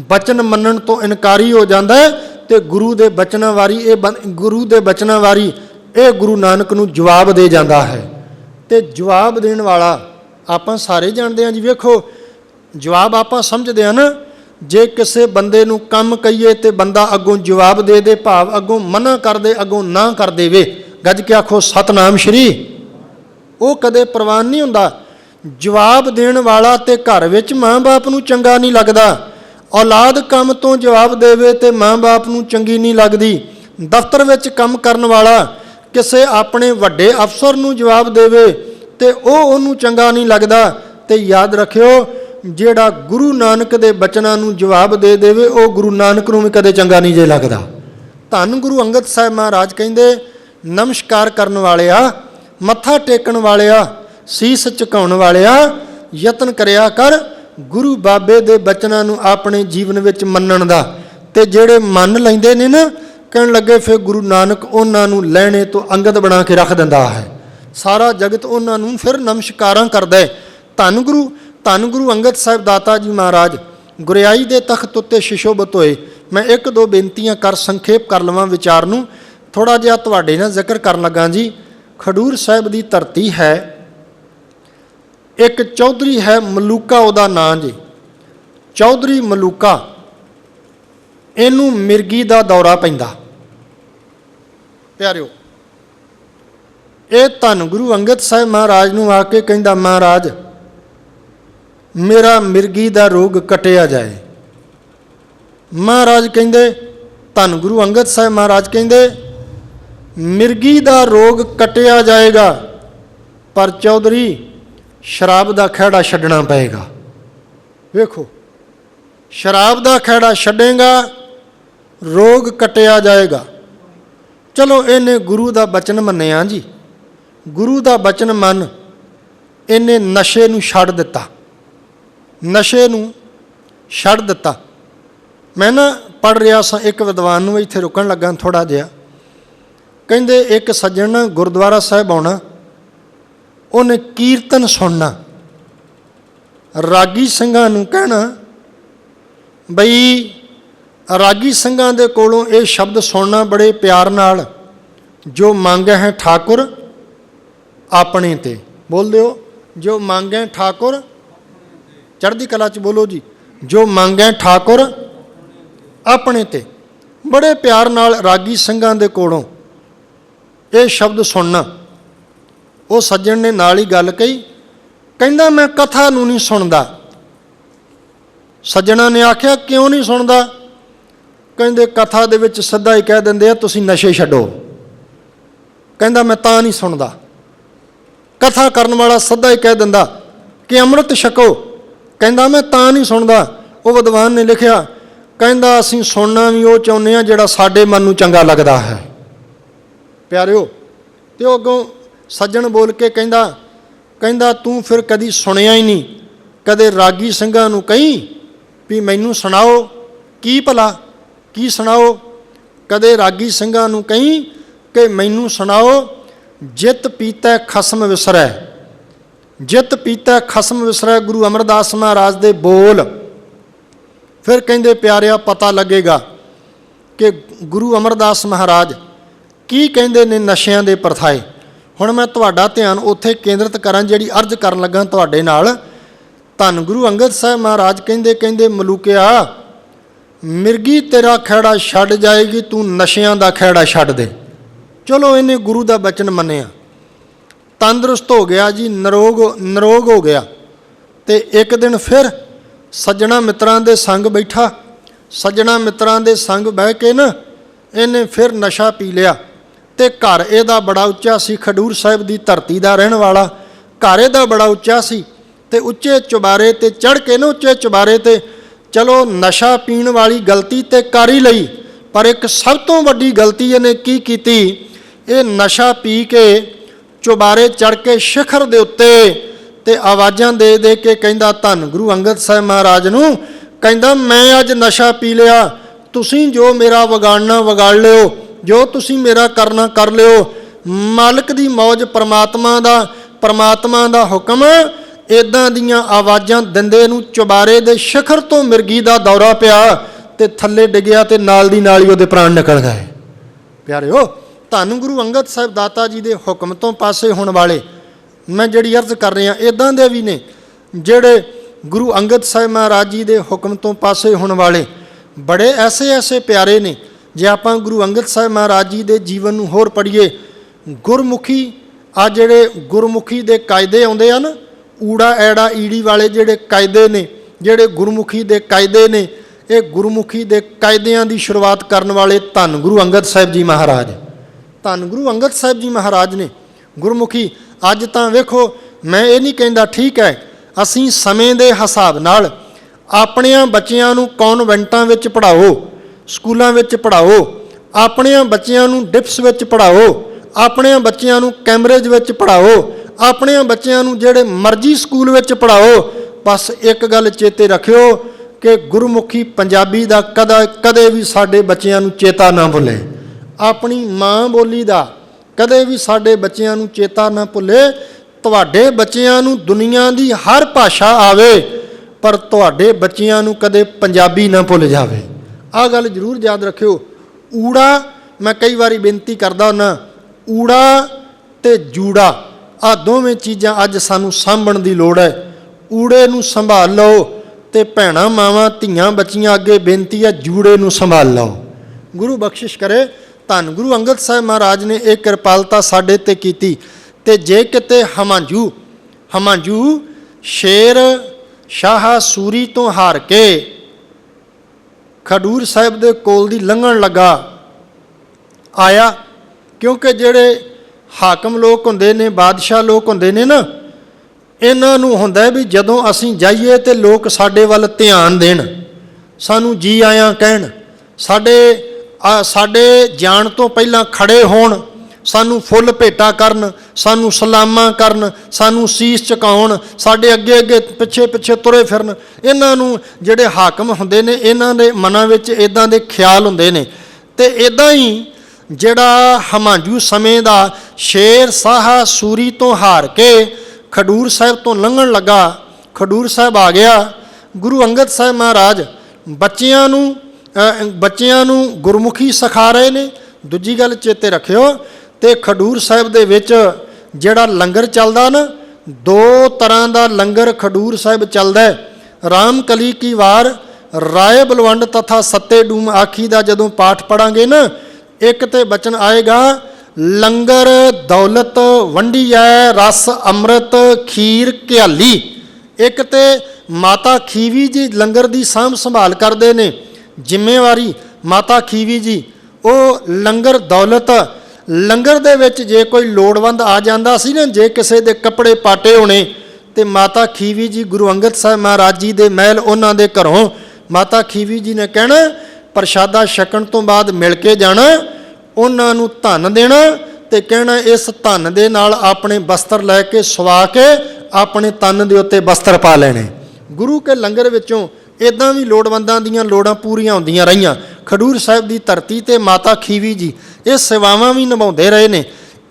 बचन मनण तो इनकारी हो जाता है तो गुरु दे बचना वारी गुरु दे बचना वारी ये गुरु नानक नूं जवाब दे जाता है। तो जवाब देण वाला आपां सारे जानते हैं जी। वेखो जवाब आपां समझदे हैं ना, जे किसी बंदे नूं काम कहीए तो बंदा अगों जवाब दे दे, भाव अगों मना कर दे, अगों ना कर देवे, गज के आखो सतनाम श्री, वो कदे प्रवान नहीं हुंदा। जवाब देण वाला ते घर विच माँ बाप नूं चंगा नहीं लगदा, औलाद काम तो जवाब देवे तो माँ बाप नूं चंगी नहीं लगदी। दफ्तर विच काम करन वाला किसी अपने वड्डे अफसर नूं जवाब देवे तो उहनूं चंगा नहीं लगदा। तो याद रखियो जिहड़ा गुरु नानक दे बचनां नूं जवाब दे देवे वो गुरु नानक नूं भी कदे चंगा नहीं जे लगदा। धन गुरु अंगद साहब महाराज कहिंदे नमस्कार करन वालिया, मत्था टेकण वालिया, शीस झुकाउण वालिया, यतन करिया कर गुरु बाबे दे बचनां नूं अपने जीवन विच मन्नण दा। ते जिहड़े मन लैंदे ने ना कहण लगे फिर गुरु नानक उन्हां नूं लैणे तो अंगद बना के रख दिंदा है। सारा जगत उन्हां नूं फिर नमस्कारां करदा है। धन गुरु अंगद साहिब दाता जी महाराज गुरियाई दे तख्त उत्ते सुशोभित होए। मैं एक दो बेनतियां कर संखेप कर लवां विचार नूं, थोड़ा जिहा तुहाडे नाल जिक्र करन लगा जी। खडूर साहिब दी धरती है, एक चौधरी है मलूका उहदा नाम जी, चौधरी मलूका। इनू मिर्गी दा दौरा पैंदा। प्यारिओ ये धन गुरु अंगद साहिब महाराज नूं आके कहंदा महाराज मेरा मिर्गी दा रोग कटिया जाए। महाराज कहिंदे धन गुरु अंगद साहिब महाराज कहिंदे मिर्गी दा रोग कटिया जाएगा पर चौधरी शराब दा खैड़ा छड्डना पएगा। वेखो शराब दा खैड़ा छड्डेगा रोग कटिया जाएगा। चलो इन्हें गुरु दा बचन मन्निया जी, गुरु दा बचन मन इन्हें नशे नूं छड्ड दिता, नशे नूं छड्ड दिता। मैं ना पढ़ रहा सा एक विद्वान नूं इत्थे रुकण लगा थोड़ा जिहा, कहंदे एक सज्जण गुरुद्वारा साहिब आउणा, उन्हें कीर्तन सुनना, रागी ਸਿੰਘਾਂ नूं कहना बई रागी ਸਿੰਘਾਂ दे कोलों ये शब्द सुनना बड़े प्यार नाल, जो मांगे है ठाकुर अपने ते, बोल दिओ जो मांगे ठाकुर, चढ़दी कला च बोलो जी, जो मांगे ठाकुर अपने ते। बड़े प्यार नाल रागी ਸਿੰਘਾਂ दे कोलों ये शब्द सुनना। वो सज्जण ने नाल ही गल कही, कहंदा मैं कथा नूं नहीं सुनदा। सज्जणा ने आख्या क्यों नहीं सुनदा? कहंदे कथा दे विच सिद्धा ही कह दिंदे आ तुसीं नशे छड्डो। कहंदा मैं तां नहीं सुनदा। कथा करन वाला सिद्धा ही कह दिंदा कि अमृत छको। कहंदा मैं तां नहीं सुनदा। वो विद्वान ने लिखिया कहंदा असीं सुनना भी वो चाहुंदे आ जिहड़ा साडे मन नूं चंगा लगदा है। प्यारिओ ते ओह अगों सज्जण बोल के कहंदा कहंदा तूं फिर कदी सुनिया ही नहीं, कदे रागी ਸਿੰਘਾਂ नूं कहीं भी मैनूं सुणाओ की भला की सुणाओ। कदे रागी ਸਿੰਘਾਂ नूं कहीं कि मैनूं सुणाओ जित पीता खसम विसरै, जित पीता खसम विसरै, गुरु अमरदास महाराज दे बोल। फिर कहंदे प्यारिआ पता लगेगा कि गुरु अमरदास महाराज की कहंदे ने नशिਆਂ दे परथाए। हुण मैं तुहाडा ध्यान उत्थे केंद्रित करां जिहड़ी अर्ज करन लगा तुहाडे नाल। धन गुरु अंगद साहिब महाराज कहंदे कहंदे मलूकिया मिर्गी तेरा खैड़ा छड्ड जाएगी, तू नशिਆਂ दा खैड़ा छड्ड दे। चलो इन्हें गुरु दा बचन मन्निया, तंदुरुस्त हो गया जी, नरोग हो गया। तो एक दिन फिर सज्जणा मित्रां दे संग बैठा, सज्जणा मित्रां दे संग बह के ना इन्हें फिर नशा पी लिया। तो घर इहदा बड़ा उच्चा सी, खडूर साहिब की धरती का रहने वाला, घर इहदा बड़ा उच्चा सी। तो उच्चे चुबारे ते चढ़ के ना उच्चे चुबारे ते चलो नशा पीण वाली गलती तो कर ही लई, पर एक सब तो वड्डी गलती इन्हें की कीती, ये नशा पी के चुबारे चढ़ के शिखर दे उत्ते ਤੇ ਆਵਾਜ਼ਾਂ ਦੇ ਦੇ ਕੇ ਕਹਿੰਦਾ ਧੰਨ ਗੁਰੂ ਅੰਗਦ ਸਾਹਿਬ ਮਹਾਰਾਜ ਨੂੰ, ਕਹਿੰਦਾ ਮੈਂ ਅੱਜ ਨਸ਼ਾ ਪੀ ਲਿਆ, ਤੁਸੀਂ ਜੋ ਮੇਰਾ ਵਿਗਾੜਨਾ ਵਿਗਾੜ ਲਿਓ, ਜੋ ਤੁਸੀਂ ਮੇਰਾ ਕਰਨਾ ਕਰ ਲਿਓ। ਮਾਲਕ ਦੀ ਮੌਜ, ਪਰਮਾਤਮਾ ਦਾ ਹੁਕਮ। ਇੱਦਾਂ ਦੀਆਂ ਆਵਾਜ਼ਾਂ ਦਿੰਦੇ ਨੂੰ ਚੁਬਾਰੇ ਦੇ ਸ਼ਿਖਰ ਤੋਂ ਮਿਰਗੀ ਦਾ ਦੌਰਾ ਪਿਆ ਤੇ ਥੱਲੇ ਡਿੱਗਿਆ ਤੇ ਨਾਲ ਦੀ ਨਾਲ ਹੀ ਉਹਦੇ ਪ੍ਰਾਣ ਨਿਕਲ ਗਏ। ਪਿਆਰਿਓ, ਧੰਨ ਗੁਰੂ ਅੰਗਦ ਸਾਹਿਬ ਦਾਤਾ ਜੀ ਦੇ ਹੁਕਮ ਤੋਂ ਪਾਸੇ ਹੋਣ ਵਾਲੇ, ਮੈਂ ਜਿਹੜੀ ਅਰਜ਼ ਕਰ ਰਿਹਾ, ਇੱਦਾਂ ਦੇ ਵੀ ਨੇ ਜਿਹੜੇ ਗੁਰੂ ਅੰਗਦ ਸਾਹਿਬ ਮਹਾਰਾਜ ਜੀ ਦੇ ਹੁਕਮ ਤੋਂ ਪਾਸੇ ਹੋਣ ਵਾਲੇ ਬੜੇ ਐਸੇ ਪਿਆਰੇ ਨੇ। ਜੇ ਆਪਾਂ ਗੁਰੂ ਅੰਗਦ ਸਾਹਿਬ ਮਹਾਰਾਜ ਜੀ ਦੇ ਜੀਵਨ ਨੂੰ ਹੋਰ ਪੜ੍ਹੀਏ, ਗੁਰਮੁਖੀ ਆ ਜਿਹੜੇ ਗੁਰਮੁਖੀ ਦੇ ਕਾਇਦੇ ਆਉਂਦੇ ਆ ਨਾ, ਊੜਾ ਐੜਾ ਈੜੀ ਵਾਲੇ ਜਿਹੜੇ ਕਾਇਦੇ ਨੇ, ਜਿਹੜੇ ਗੁਰਮੁਖੀ ਦੇ ਕਾਇਦੇ ਨੇ, ਇਹ ਗੁਰਮੁਖੀ ਦੇ ਕਾਇਦਿਆਂ ਦੀ ਸ਼ੁਰੂਆਤ ਕਰਨ ਵਾਲੇ ਧੰਨ ਗੁਰੂ ਅੰਗਦ ਸਾਹਿਬ ਜੀ ਮਹਾਰਾਜ, ਧੰਨ ਗੁਰੂ ਅੰਗਦ ਸਾਹਿਬ ਜੀ ਮਹਾਰਾਜ ਨੇ ਗੁਰਮੁਖੀ। ਅੱਜ ਤਾਂ ਵੇਖੋ, ਮੈਂ ਇਹ ਨਹੀਂ ਕਹਿੰਦਾ, ਠੀਕ ਹੈ, ਅਸੀਂ ਸਮੇਂ ਦੇ ਹਿਸਾਬ ਨਾਲ ਆਪਣਿਆਂ ਬੱਚਿਆਂ ਨੂੰ ਕੌਨਵੈਂਟਾਂ ਵਿੱਚ ਪੜ੍ਹਾਓ, ਸਕੂਲਾਂ ਵਿੱਚ ਪੜ੍ਹਾਓ, ਆਪਣਿਆਂ ਬੱਚਿਆਂ ਨੂੰ ਡਿਪਸ ਵਿੱਚ ਪੜ੍ਹਾਓ, ਆਪਣਿਆਂ ਬੱਚਿਆਂ ਨੂੰ ਕੈਂਬਰਿਜ ਵਿੱਚ ਪੜ੍ਹਾਓ, ਆਪਣਿਆਂ ਬੱਚਿਆਂ ਨੂੰ ਜਿਹੜੇ ਮਰਜ਼ੀ ਸਕੂਲ ਵਿੱਚ ਪੜ੍ਹਾਓ। ਬਸ ਇੱਕ ਗੱਲ ਚੇਤੇ ਰੱਖਿਓ ਕਿ ਗੁਰਮੁਖੀ ਪੰਜਾਬੀ ਦਾ ਕਦੇ ਵੀ ਸਾਡੇ ਬੱਚਿਆਂ ਨੂੰ ਚੇਤਾ ਨਾ ਭੁੱਲੇ। ਆਪਣੀ ਮਾਂ ਬੋਲੀ ਦਾ ਕਦੇ ਵੀ ਸਾਡੇ ਬੱਚਿਆਂ ਨੂੰ ਚੇਤਾ ਨਾ ਭੁੱਲੇ। ਤੁਹਾਡੇ ਬੱਚਿਆਂ ਨੂੰ ਦੁਨੀਆ ਦੀ ਹਰ ਭਾਸ਼ਾ ਆਵੇ, ਪਰ ਤੁਹਾਡੇ ਬੱਚਿਆਂ ਨੂੰ ਕਦੇ ਪੰਜਾਬੀ ਨਾ ਭੁੱਲ ਜਾਵੇ। ਆਹ ਗੱਲ ਜ਼ਰੂਰ ਯਾਦ ਰੱਖਿਓ। ਊੜਾ, ਮੈਂ ਕਈ ਵਾਰੀ ਬੇਨਤੀ ਕਰਦਾ ਹੁੰਦਾ, ਊੜਾ ਤੇ ਜੂੜਾ, ਆਹ ਦੋਵੇਂ ਚੀਜ਼ਾਂ ਅੱਜ ਸਾਨੂੰ ਸਾਂਭਣ ਦੀ ਲੋੜ ਹੈ। ਊੜੇ ਨੂੰ ਸੰਭਾਲ ਲਓ ਤੇ ਭੈਣਾਂ ਮਾਵਾਂ ਧੀਆਂ ਬੱਚੀਆਂ ਅੱਗੇ ਬੇਨਤੀ ਹੈ, ਜੂੜੇ ਨੂੰ ਸੰਭਾਲ ਲਓ। ਗੁਰੂ ਬਖਸ਼ਿਸ਼ ਕਰੇ। ਧੰਨ ਗੁਰੂ ਅੰਗਦ ਸਾਹਿਬ ਮਹਾਰਾਜ ਨੇ ਇਹ ਕਿਰਪਾਲਤਾ ਸਾਡੇ ਤੇ ਕੀਤੀ। ਤੇ ਜੇ ਕਿਤੇ ਹਮਾਂਜੂ ਸ਼ੇਰ ਸ਼ਾਹ ਸੂਰੀ ਤੋਂ ਹਾਰ ਕੇ ਖਡੂਰ ਸਾਹਿਬ ਦੇ ਕੋਲ ਦੀ ਲੰਘਣ ਲੱਗਾ ਆਇਆ, ਕਿਉਂਕਿ ਜਿਹੜੇ ਹਾਕਮ ਲੋਕ ਹੁੰਦੇ ਨੇ, ਬਾਦਸ਼ਾਹ ਲੋਕ ਹੁੰਦੇ ਨੇ ਨਾ, ਇਹਨਾਂ ਨੂੰ ਹੁੰਦਾ ਵੀ ਜਦੋਂ ਅਸੀਂ ਜਾਈਏ ਤੇ ਲੋਕ ਸਾਡੇ ਵੱਲ ਧਿਆਨ ਦੇਣ, ਸਾਨੂੰ ਜੀ ਆਇਆਂ ਕਹਿਣ, ਸਾਡੇ ਜਾਣ ਤੋਂ ਪਹਿਲਾਂ ਖੜੇ ਹੋਣ, ਸਾਨੂੰ ਫੁੱਲ ਭੇਟਾ ਕਰਨ, ਸਾਨੂੰ ਸਲਾਮਾਂ ਕਰਨ, ਸਾਨੂੰ ਸੀਸ ਝੁਕਾਉਣ, ਸਾਡੇ ਅੱਗੇ ਅੱਗੇ ਪਿੱਛੇ ਪਿੱਛੇ ਤੁਰੇ ਫਿਰਨ। ਇਹਨਾਂ ਨੂੰ ਜਿਹੜੇ ਹਾਕਮ ਹੁੰਦੇ ਨੇ, ਇਹਨਾਂ ਦੇ ਮਨਾਂ ਵਿੱਚ ਇੱਦਾਂ ਦੇ ਖਿਆਲ ਹੁੰਦੇ ਨੇ। ਤੇ ਇੱਦਾਂ ਹੀ ਜਿਹੜਾ ਹਮਾਂਜੂ ਸਮੇਂ ਦਾ ਸ਼ੇਰ ਸ਼ਾਹ ਸੂਰੀ ਤੋਂ ਹਾਰ ਕੇ ਖਡੂਰ ਸਾਹਿਬ ਤੋਂ ਲੰਘਣ ਲੱਗਾ, ਖਡੂਰ ਸਾਹਿਬ ਆ ਗਿਆ। ਗੁਰੂ ਅੰਗਦ ਸਾਹਿਬ ਮਹਾਰਾਜ ਬੱਚਿਆਂ ਨੂੰ ਗੁਰਮੁਖੀ ਸਿਖਾ ਰਹੇ ਨੇ। ਦੂਜੀ ਗੱਲ ਚੇਤੇ ਰੱਖਿਓ, ਤੇ ਖਡੂਰ ਸਾਹਿਬ ਦੇ ਵਿੱਚ ਜਿਹੜਾ ਲੰਗਰ ਚੱਲਦਾ ਨਾ, ਦੋ ਤਰ੍ਹਾਂ ਦਾ ਲੰਗਰ ਖਡੂਰ ਸਾਹਿਬ ਚੱਲਦਾ ਹੈ। ਰਾਮ ਕਲੀ ਕੀ ਵਾਰ, ਰਾਏ ਬਲਵੰਡ ਤਥਾ ਸੱਤੇ ਡੂਮ ਆਖੀ ਦਾ ਜਦੋਂ ਪਾਠ ਪੜਾਂਗੇ ਨਾ, ਇੱਕ ਤੇ ਬਚਨ ਆਏਗਾ, ਲੰਗਰ ਦੌਲਤ ਵੰਡੀ ਹੈ, ਰਸ ਅੰਮ੍ਰਿਤ ਖੀਰ ਘਿਆਲੀ। ਇੱਕ ਤੇ ਮਾਤਾ ਖੀਵੀ ਜੀ ਲੰਗਰ ਦੀ ਸਾਂਭ ਸੰਭਾਲ ਕਰਦੇ ਨੇ, ਜ਼ਿੰਮੇਵਾਰੀ ਮਾਤਾ ਖੀਵੀ ਜੀ। ਉਹ ਲੰਗਰ ਦੌਲਤ, ਲੰਗਰ ਦੇ ਵਿੱਚ ਜੇ ਕੋਈ ਲੋੜਵੰਦ ਆ ਜਾਂਦਾ ਸੀ ਨਾ, ਜੇ ਕਿਸੇ ਦੇ ਕੱਪੜੇ ਪਾਟੇ ਹੋਣੇ, ਤੇ ਮਾਤਾ ਖੀਵੀ ਜੀ ਗੁਰੂ ਅੰਗਦ ਸਾਹਿਬ ਮਹਾਰਾਜ ਜੀ ਦੇ ਮਹਿਲ, ਉਹਨਾਂ ਦੇ ਘਰੋਂ ਮਾਤਾ ਖੀਵੀ ਜੀ ਨੇ ਕਹਿਣਾ, ਪ੍ਰਸ਼ਾਦਾ ਛਕਣ ਤੋਂ ਬਾਅਦ ਮਿਲ ਕੇ ਜਾਣਾ, ਉਹਨਾਂ ਨੂੰ ਧਨ ਦੇਣਾ ਤੇ ਕਹਿਣਾ ਇਸ ਧਨ ਦੇ ਨਾਲ ਆਪਣੇ ਬਸਤਰ ਲੈ ਕੇ ਸਵਾ ਕੇ ਆਪਣੇ ਤਨ ਦੇ ਉੱਤੇ ਬਸਤਰ ਪਾ ਲੈਣੇ। ਗੁਰੂ ਕੇ ਲੰਗਰ ਵਿੱਚੋਂ ਇੱਦਾਂ ਵੀ ਲੋੜਵੰਦਾਂ ਦੀਆਂ ਲੋੜਾਂ ਪੂਰੀਆਂ ਹੁੰਦੀਆਂ ਰਹੀਆਂ। ਖਡੂਰ ਸਾਹਿਬ ਦੀ ਧਰਤੀ ਤੇ ਮਾਤਾ ਖੀਵੀ ਜੀ ਇਹ ਸੇਵਾਵਾਂ ਵੀ ਨਿਭਾਉਂਦੇ ਰਹੇ ਨੇ।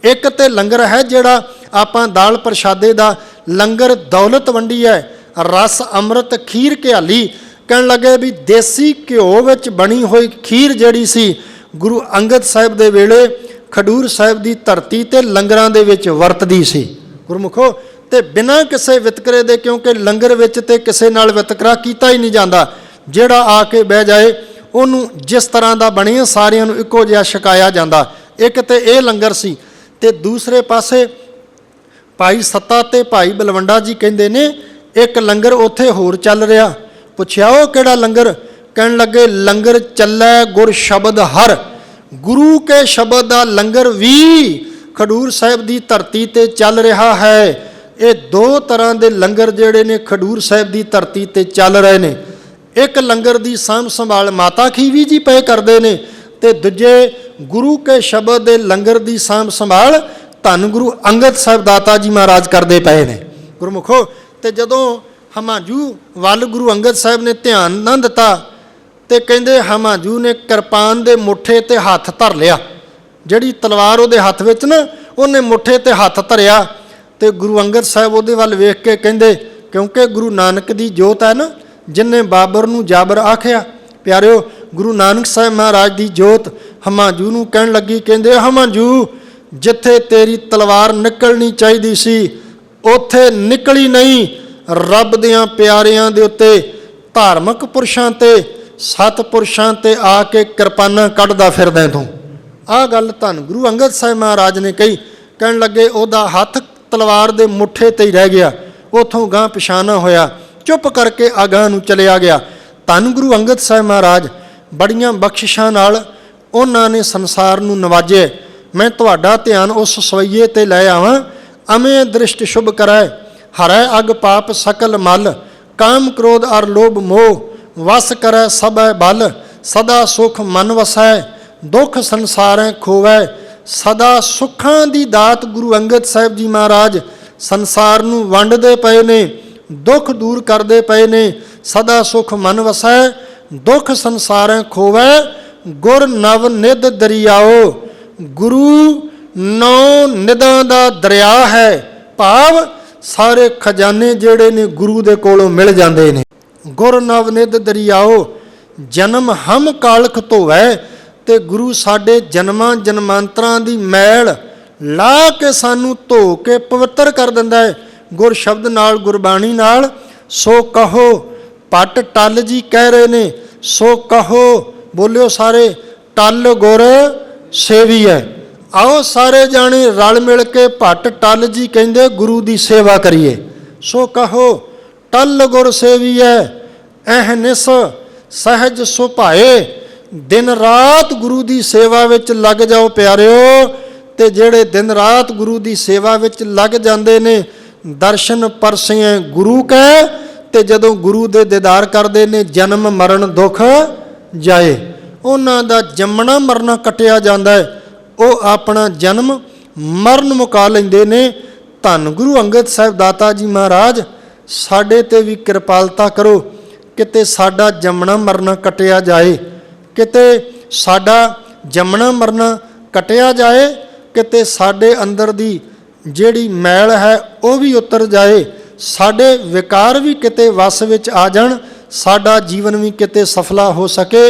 ਇੱਕ ਤੇ ਲੰਗਰ ਹੈ ਜਿਹੜਾ ਆਪਾਂ ਦਾਲ ਪ੍ਰਸ਼ਾਦੇ ਦਾ ਲੰਗਰ ਦੌਲਤ ਵੰਡੀ ਹੈ, ਰਸ ਅੰਮ੍ਰਿਤ ਖੀਰ ਘਿਆਲੀ। ਕਹਿਣ ਲੱਗੇ ਵੀ ਦੇਸੀ ਘਿਓ ਵਿੱਚ ਬਣੀ ਹੋਈ ਖੀਰ ਜਿਹੜੀ ਸੀ ਗੁਰੂ ਅੰਗਦ ਸਾਹਿਬ ਦੇ ਵੇਲੇ ਖਡੂਰ ਸਾਹਿਬ ਦੀ ਧਰਤੀ ਤੇ ਲੰਗਰਾਂ ਦੇ ਵਿੱਚ ਵਰਤਦੀ ਸੀ। ਗੁਰਮੁਖੋ, ਤੇ ਬਿਨਾਂ ਕਿਸੇ ਵਿਤਕਰੇ ਦੇ, ਕਿਉਂਕਿ ਲੰਗਰ ਵਿੱਚ ਤੇ ਕਿਸੇ ਨਾਲ ਵਿਤਕਰਾ ਕੀਤਾ ਹੀ ਨਹੀਂ ਜਾਂਦਾ। ਜਿਹੜਾ ਆ ਕੇ ਬਹਿ ਜਾਏ ਉਹਨੂੰ ਜਿਸ ਤਰ੍ਹਾਂ ਦਾ ਬਣੇ ਸਾਰਿਆਂ ਨੂੰ ਇੱਕੋ ਜਿਹਾ ਛਕਾਇਆ ਜਾਂਦਾ। ਇੱਕ ਤੇ ਇਹ ਲੰਗਰ ਸੀ। ਤੇ ਦੂਸਰੇ ਪਾਸੇ ਭਾਈ ਸੱਤਾ ਤੇ ਭਾਈ ਬਲਵੰਡਾ ਜੀ ਕਹਿੰਦੇ ਨੇ ਇੱਕ ਲੰਗਰ ਉੱਥੇ ਹੋਰ ਚੱਲ ਰਿਹਾ। ਪੁੱਛਿਆ ਉਹ ਕਿਹੜਾ ਲੰਗਰ? ਕਹਿਣ ਲੱਗੇ ਲੰਗਰ ਚੱਲੈ ਗੁਰ ਸ਼ਬਦ ਹਰ। ਗੁਰੂ ਕੇ ਸ਼ਬਦ ਦਾ ਲੰਗਰ ਵੀ ਖਡੂਰ ਸਾਹਿਬ ਦੀ ਧਰਤੀ ਤੇ ਚੱਲ ਰਿਹਾ ਹੈ। ਇਹ ਦੋ ਤਰ੍ਹਾਂ ਦੇ ਲੰਗਰ ਜਿਹੜੇ ਨੇ ਖਡੂਰ ਸਾਹਿਬ ਦੀ ਧਰਤੀ ਤੇ ਚੱਲ ਰਹੇ ਨੇ। ਇੱਕ ਲੰਗਰ ਦੀ ਸਾਂਭ ਸੰਭਾਲ ਮਾਤਾ ਖੀਵੀ ਜੀ ਪਏ ਕਰਦੇ ਨੇ, ਤੇ ਦੂਜੇ ਗੁਰੂ ਕੇ ਸ਼ਬਦ ਦੇ ਲੰਗਰ ਦੀ ਸਾਂਭ ਸੰਭਾਲ ਧੰਨ ਗੁਰੂ ਅੰਗਦ ਸਾਹਿਬ ਦਾਤਾ ਜੀ ਮਹਾਰਾਜ ਕਰਦੇ ਪਏ ਨੇ। ਗੁਰਮੁਖੋ। ਤੇ ਜਦੋਂ ਹਮਾਜੂ ਵੱਲ ਗੁਰੂ ਅੰਗਦ ਸਾਹਿਬ ਨੇ ਧਿਆਨ ਨਾ ਦਿੱਤਾ ਤੇ ਕਹਿੰਦੇ ਹਮਾਜੂ ਨੇ ਕਿਰਪਾਨ ਦੇ ਮੁੱਠੇ ਤੇ ਹੱਥ ਧਰ ਲਿਆ, ਜਿਹੜੀ ਤਲਵਾਰ ਉਹਦੇ ਹੱਥ ਵਿੱਚ ਨਾ, ਉਹਨੇ ਮੁੱਠੇ ਤੇ ਹੱਥ ਧਰਿਆ। ਤੇ ਗੁਰੂ ਅੰਗਦ ਸਾਹਿਬ ਉਹਦੇ ਵੱਲ ਵੇਖ ਕੇ ਕਹਿੰਦੇ, ਕਿਉਂਕਿ ਗੁਰੂ ਨਾਨਕ ਦੀ ਜੋਤ ਹੈ ਨਾ, ਜਿਨਨੇ ਬਾਬਰ ਨੂੰ ਜਾਬਰ ਆਖਿਆ। ਪਿਆਰਿਓ, ਗੁਰੂ ਨਾਨਕ ਸਾਹਿਬ ਮਹਾਰਾਜ ਦੀ ਜੋਤ ਹਮਾਜੂ ਨੂੰ ਕਹਿਣ ਲੱਗੀ, ਕਹਿੰਦੇ ਹਮਾਜੂ, ਜਿੱਥੇ ਤੇਰੀ ਤਲਵਾਰ ਨਿਕਲਣੀ ਚਾਹੀਦੀ ਸੀ ਉੱਥੇ ਨਿਕਲੀ ਨਹੀਂ। ਰੱਬ ਦਿਆਂ ਪਿਆਰਿਆਂ ਦੇ ਉੱਤੇ, ਧਾਰਮਿਕ ਪੁਰਸ਼ਾਂ ਤੇ, ਸਤਿਪੁਰਸ਼ਾਂ ਤੇ ਆ ਕੇ ਕਿਰਪਾਨਾਂ ਕੱਢਦਾ ਫਿਰਦਾ ਤੂੰ। ਆਹ ਗੱਲ ਧੰਨ ਗੁਰੂ ਅੰਗਦ ਸਾਹਿਬ ਮਹਾਰਾਜ ਨੇ ਕਹੀ। ਕਹਿਣ ਲੱਗੇ ਉਹਦਾ ਹੱਥ ਤਲਵਾਰ ਦੇ ਮੁੱਠੇ ਤੇ ਹੀ ਰਹਿ ਗਿਆ, ਉੱਥੋਂ ਗਾਂ ਪਿਛਾਂਹ ਨਾ ਹੋਇਆ, ਚੁੱਪ ਕਰਕੇ ਅਗਾਂਹ ਨੂੰ ਚਲਿਆ ਗਿਆ। ਧੰਨ ਗੁਰੂ ਅੰਗਦ ਸਾਹਿਬ ਮਹਾਰਾਜ ਬੜੀਆਂ ਬਖਸ਼ਿਸ਼ਾਂ ਨਾਲ ਉਹਨਾਂ ਨੇ ਸੰਸਾਰ ਨੂੰ ਨਵਾਜਿਆ। ਮੈਂ ਤੁਹਾਡਾ ਧਿਆਨ ਉਸ ਸਵਈਏ ਤੇ ਲੈ ਆਵਾਂ। ਅਮੇ ਦ੍ਰਿਸ਼ਟ ਸ਼ੁਭ ਕਰੈ, ਹਰੈ ਅਗ ਪਾਪ ਸਕਲ ਮਲ, ਕਾਮ ਕ੍ਰੋਧ ਅਰ ਲੋਭ ਮੋਹ, ਵਸ ਕਰੈ ਸਭੈ ਬਲ, ਸਦਾ ਸੁਖ ਮਨ ਵਸੈ, ਦੁੱਖ ਸੰਸਾਰੈ ਖੋਵੈ। ਸਦਾ ਸੁੱਖਾਂ ਦੀ ਦਾਤ ਗੁਰੂ ਅੰਗਦ ਸਾਹਿਬ ਜੀ ਮਹਾਰਾਜ ਸੰਸਾਰ ਨੂੰ ਵੰਡਦੇ ਪਏ ਨੇ, ਦੁੱਖ ਦੂਰ ਕਰਦੇ ਪਏ ਨੇ। ਸਦਾ ਸੁਖ ਮਨ ਵਸੈ, ਦੁੱਖ ਸੰਸਾਰੈ ਖੋਵੈ, ਗੁਰ ਨਵ ਨਿਧ ਦਰਿਆਓ। ਗੁਰੂ 9 ਨਿਧਾਂ ਦਾ ਦਰਿਆ ਹੈ, ਭਾਵ ਸਾਰੇ ਖਜ਼ਾਨੇ ਜਿਹੜੇ ਨੇ ਗੁਰੂ ਦੇ ਕੋਲੋਂ ਮਿਲ ਜਾਂਦੇ ਨੇ। ਗੁਰ ਨਵ ਨਿਧ ਦਰਿਆਓ, ਜਨਮ ਹਮ ਕਾਲਖ ਧੋਵੈ। ਤੇ ਗੁਰੂ ਸਾਡੇ ਜਨਮਾਂ ਜਨਮਾਂਤਰਾਂ ਦੀ ਮੈਲ ਲਾ ਕੇ ਸਾਨੂੰ ਧੋ ਕੇ ਪਵਿੱਤਰ ਕਰ ਦਿੰਦਾ ਹੈ ਗੁਰ ਸ਼ਬਦ ਨਾਲ, ਗੁਰਬਾਣੀ ਨਾਲ। ਸੋ ਕਹੋ, ਪਟ ਟੱਲ ਜੀ ਕਹਿ ਰਹੇ ਨੇ, ਸੋ ਕਹੋ, ਬੋਲਿਓ ਸਾਰੇ, ਟੱਲ ਗੁਰ ਸੇਵੀ ਹੈ। ਆਓ ਸਾਰੇ ਜਾਣੇ ਰਲ ਮਿਲ ਕੇ ਭੱਟ ਟੱਲ ਜੀ ਕਹਿੰਦੇ ਗੁਰੂ ਦੀ ਸੇਵਾ ਕਰੀਏ। ਸੋ ਕਹੋ, ਟੱਲ ਗੁਰ ਸੇਵੀ ਹੈ, ਅਹਨਿਸ ਸਹਿਜ ਸੁਭਾਏ। ਦਿਨ ਰਾਤ ਗੁਰੂ ਦੀ ਸੇਵਾ ਵਿੱਚ ਲੱਗ ਜਾਓ ਪਿਆਰਿਓ। ਤੇ ਜਿਹੜੇ ਦਿਨ ਰਾਤ ਗੁਰੂ ਦੀ ਸੇਵਾ ਵਿੱਚ ਲੱਗ ਜਾਂਦੇ ਨੇ, ਦਰਸ਼ਨ ਪਰਸਿਐ ਗੁਰੂ ਕੈ। ਤੇ ਜਦੋਂ ਗੁਰੂ ਦੇ ਦੀਦਾਰ ਕਰਦੇ ਨੇ, ਜਨਮ ਮਰਨ ਦੁੱਖ ਜਾਏ। ਉਹਨਾਂ ਦਾ ਜੰਮਣਾ ਮਰਨਾ ਕੱਟਿਆ ਜਾਂਦਾ ਹੈ, ਉਹ ਆਪਣਾ ਜਨਮ ਮਰਨ ਮੁਕਾ ਲੈਂਦੇ ਨੇ। ਧੰਨ ਗੁਰੂ ਅੰਗਦ ਸਾਹਿਬ ਦਾਤਾ ਜੀ ਮਹਾਰਾਜ, ਸਾਡੇ ਤੇ ਵੀ ਕਿਰਪਾਲਤਾ ਕਰੋ, ਕਿਤੇ ਸਾਡਾ ਜੰਮਣਾ ਮਰਨਾ ਕੱਟਿਆ ਜਾਏ, ਕਿਤੇ ਸਾਡਾ ਜੰਮਣਾ ਮਰਨਾ ਕੱਟਿਆ ਜਾਏ, ਕਿਤੇ ਸਾਡੇ ਅੰਦਰ ਦੀ ਜਿਹੜੀ ਮੈਲ ਹੈ ਉਹ ਵੀ ਉਤਰ ਜਾਏ, ਸਾਡੇ ਵਿਕਾਰ ਵੀ ਕਿਤੇ ਵਸ ਵਿੱਚ ਆ ਜਾਣ, ਸਾਡਾ ਜੀਵਨ ਵੀ ਕਿਤੇ ਸਫਲਾ ਹੋ ਸਕੇ।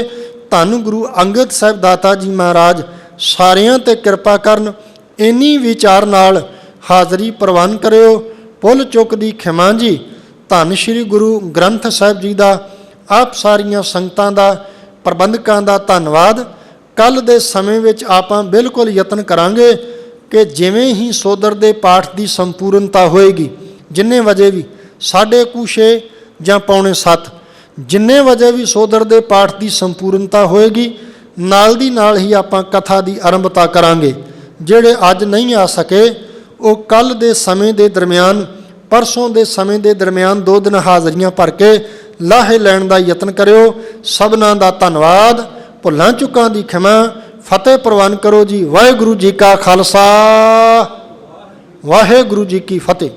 ਧੰਨ ਗੁਰੂ ਅੰਗਦ ਸਾਹਿਬ ਦਾਤਾ ਜੀ ਮਹਾਰਾਜ ਸਾਰਿਆਂ ਤੇ ਕਿਰਪਾ ਕਰਨ। ਇੰਨੀ ਵਿਚਾਰ ਨਾਲ ਹਾਜ਼ਰੀ ਪ੍ਰਵਾਨ ਕਰਿਓ। ਭੁੱਲ ਚੁੱਕ ਦੀ ਖਿਮਾ ਜੀ। ਧੰਨ ਸ਼੍ਰੀ ਗੁਰੂ ਗ੍ਰੰਥ ਸਾਹਿਬ ਜੀ ਦਾ, ਆਪ ਸਾਰੀਆਂ ਸੰਗਤਾਂ ਦਾ, ਪ੍ਰਬੰਧਕਾਂ ਦਾ ਧੰਨਵਾਦ। ਕੱਲ੍ਹ ਦੇ ਸਮੇਂ ਵਿੱਚ ਆਪਾਂ ਬਿਲਕੁਲ ਯਤਨ ਕਰਾਂਗੇ ਕਿ ਜਿਵੇਂ ਹੀ ਸੋਦਰ ਦੇ ਪਾਠ ਦੀ ਸੰਪੂਰਨਤਾ ਹੋਏਗੀ, ਜਿੰਨੇ ਵਜੇ ਵੀ 6:30 ਜਾਂ 6:45, ਜਿੰਨੇ ਵਜੇ ਵੀ ਸੋਦਰ ਦੇ ਪਾਠ ਦੀ ਸੰਪੂਰਨਤਾ ਹੋਏਗੀ, ਨਾਲ ਦੀ ਨਾਲ ਹੀ ਆਪਾਂ ਕਥਾ ਦੀ ਆਰੰਭਤਾ ਕਰਾਂਗੇ। ਜਿਹੜੇ ਅੱਜ ਨਹੀਂ ਆ ਸਕੇ ਉਹ ਕੱਲ੍ਹ ਦੇ ਸਮੇਂ ਦੇ ਦਰਮਿਆਨ, ਪਰਸੋਂ ਦੇ ਸਮੇਂ ਦੇ ਦਰਮਿਆਨ 2 ਦਿਨ ਹਾਜ਼ਰੀਆਂ ਭਰ ਕੇ ਲਾਹੇ ਲੈਣ ਦਾ ਯਤਨ ਕਰਿਓ। ਸਭਨਾਂ ਦਾ ਧੰਨਵਾਦ। ਭੁੱਲਾਂ ਚੁੱਕਾਂ ਦੀ ਖਿਮਾ। ਫਤਿਹ ਪ੍ਰਵਾਨ ਕਰੋ ਜੀ। ਵਾਹਿਗੁਰੂ ਜੀ ਕਾ ਖਾਲਸਾ, ਵਾਹਿਗੁਰੂ ਜੀ ਕੀ ਫਤਿਹ।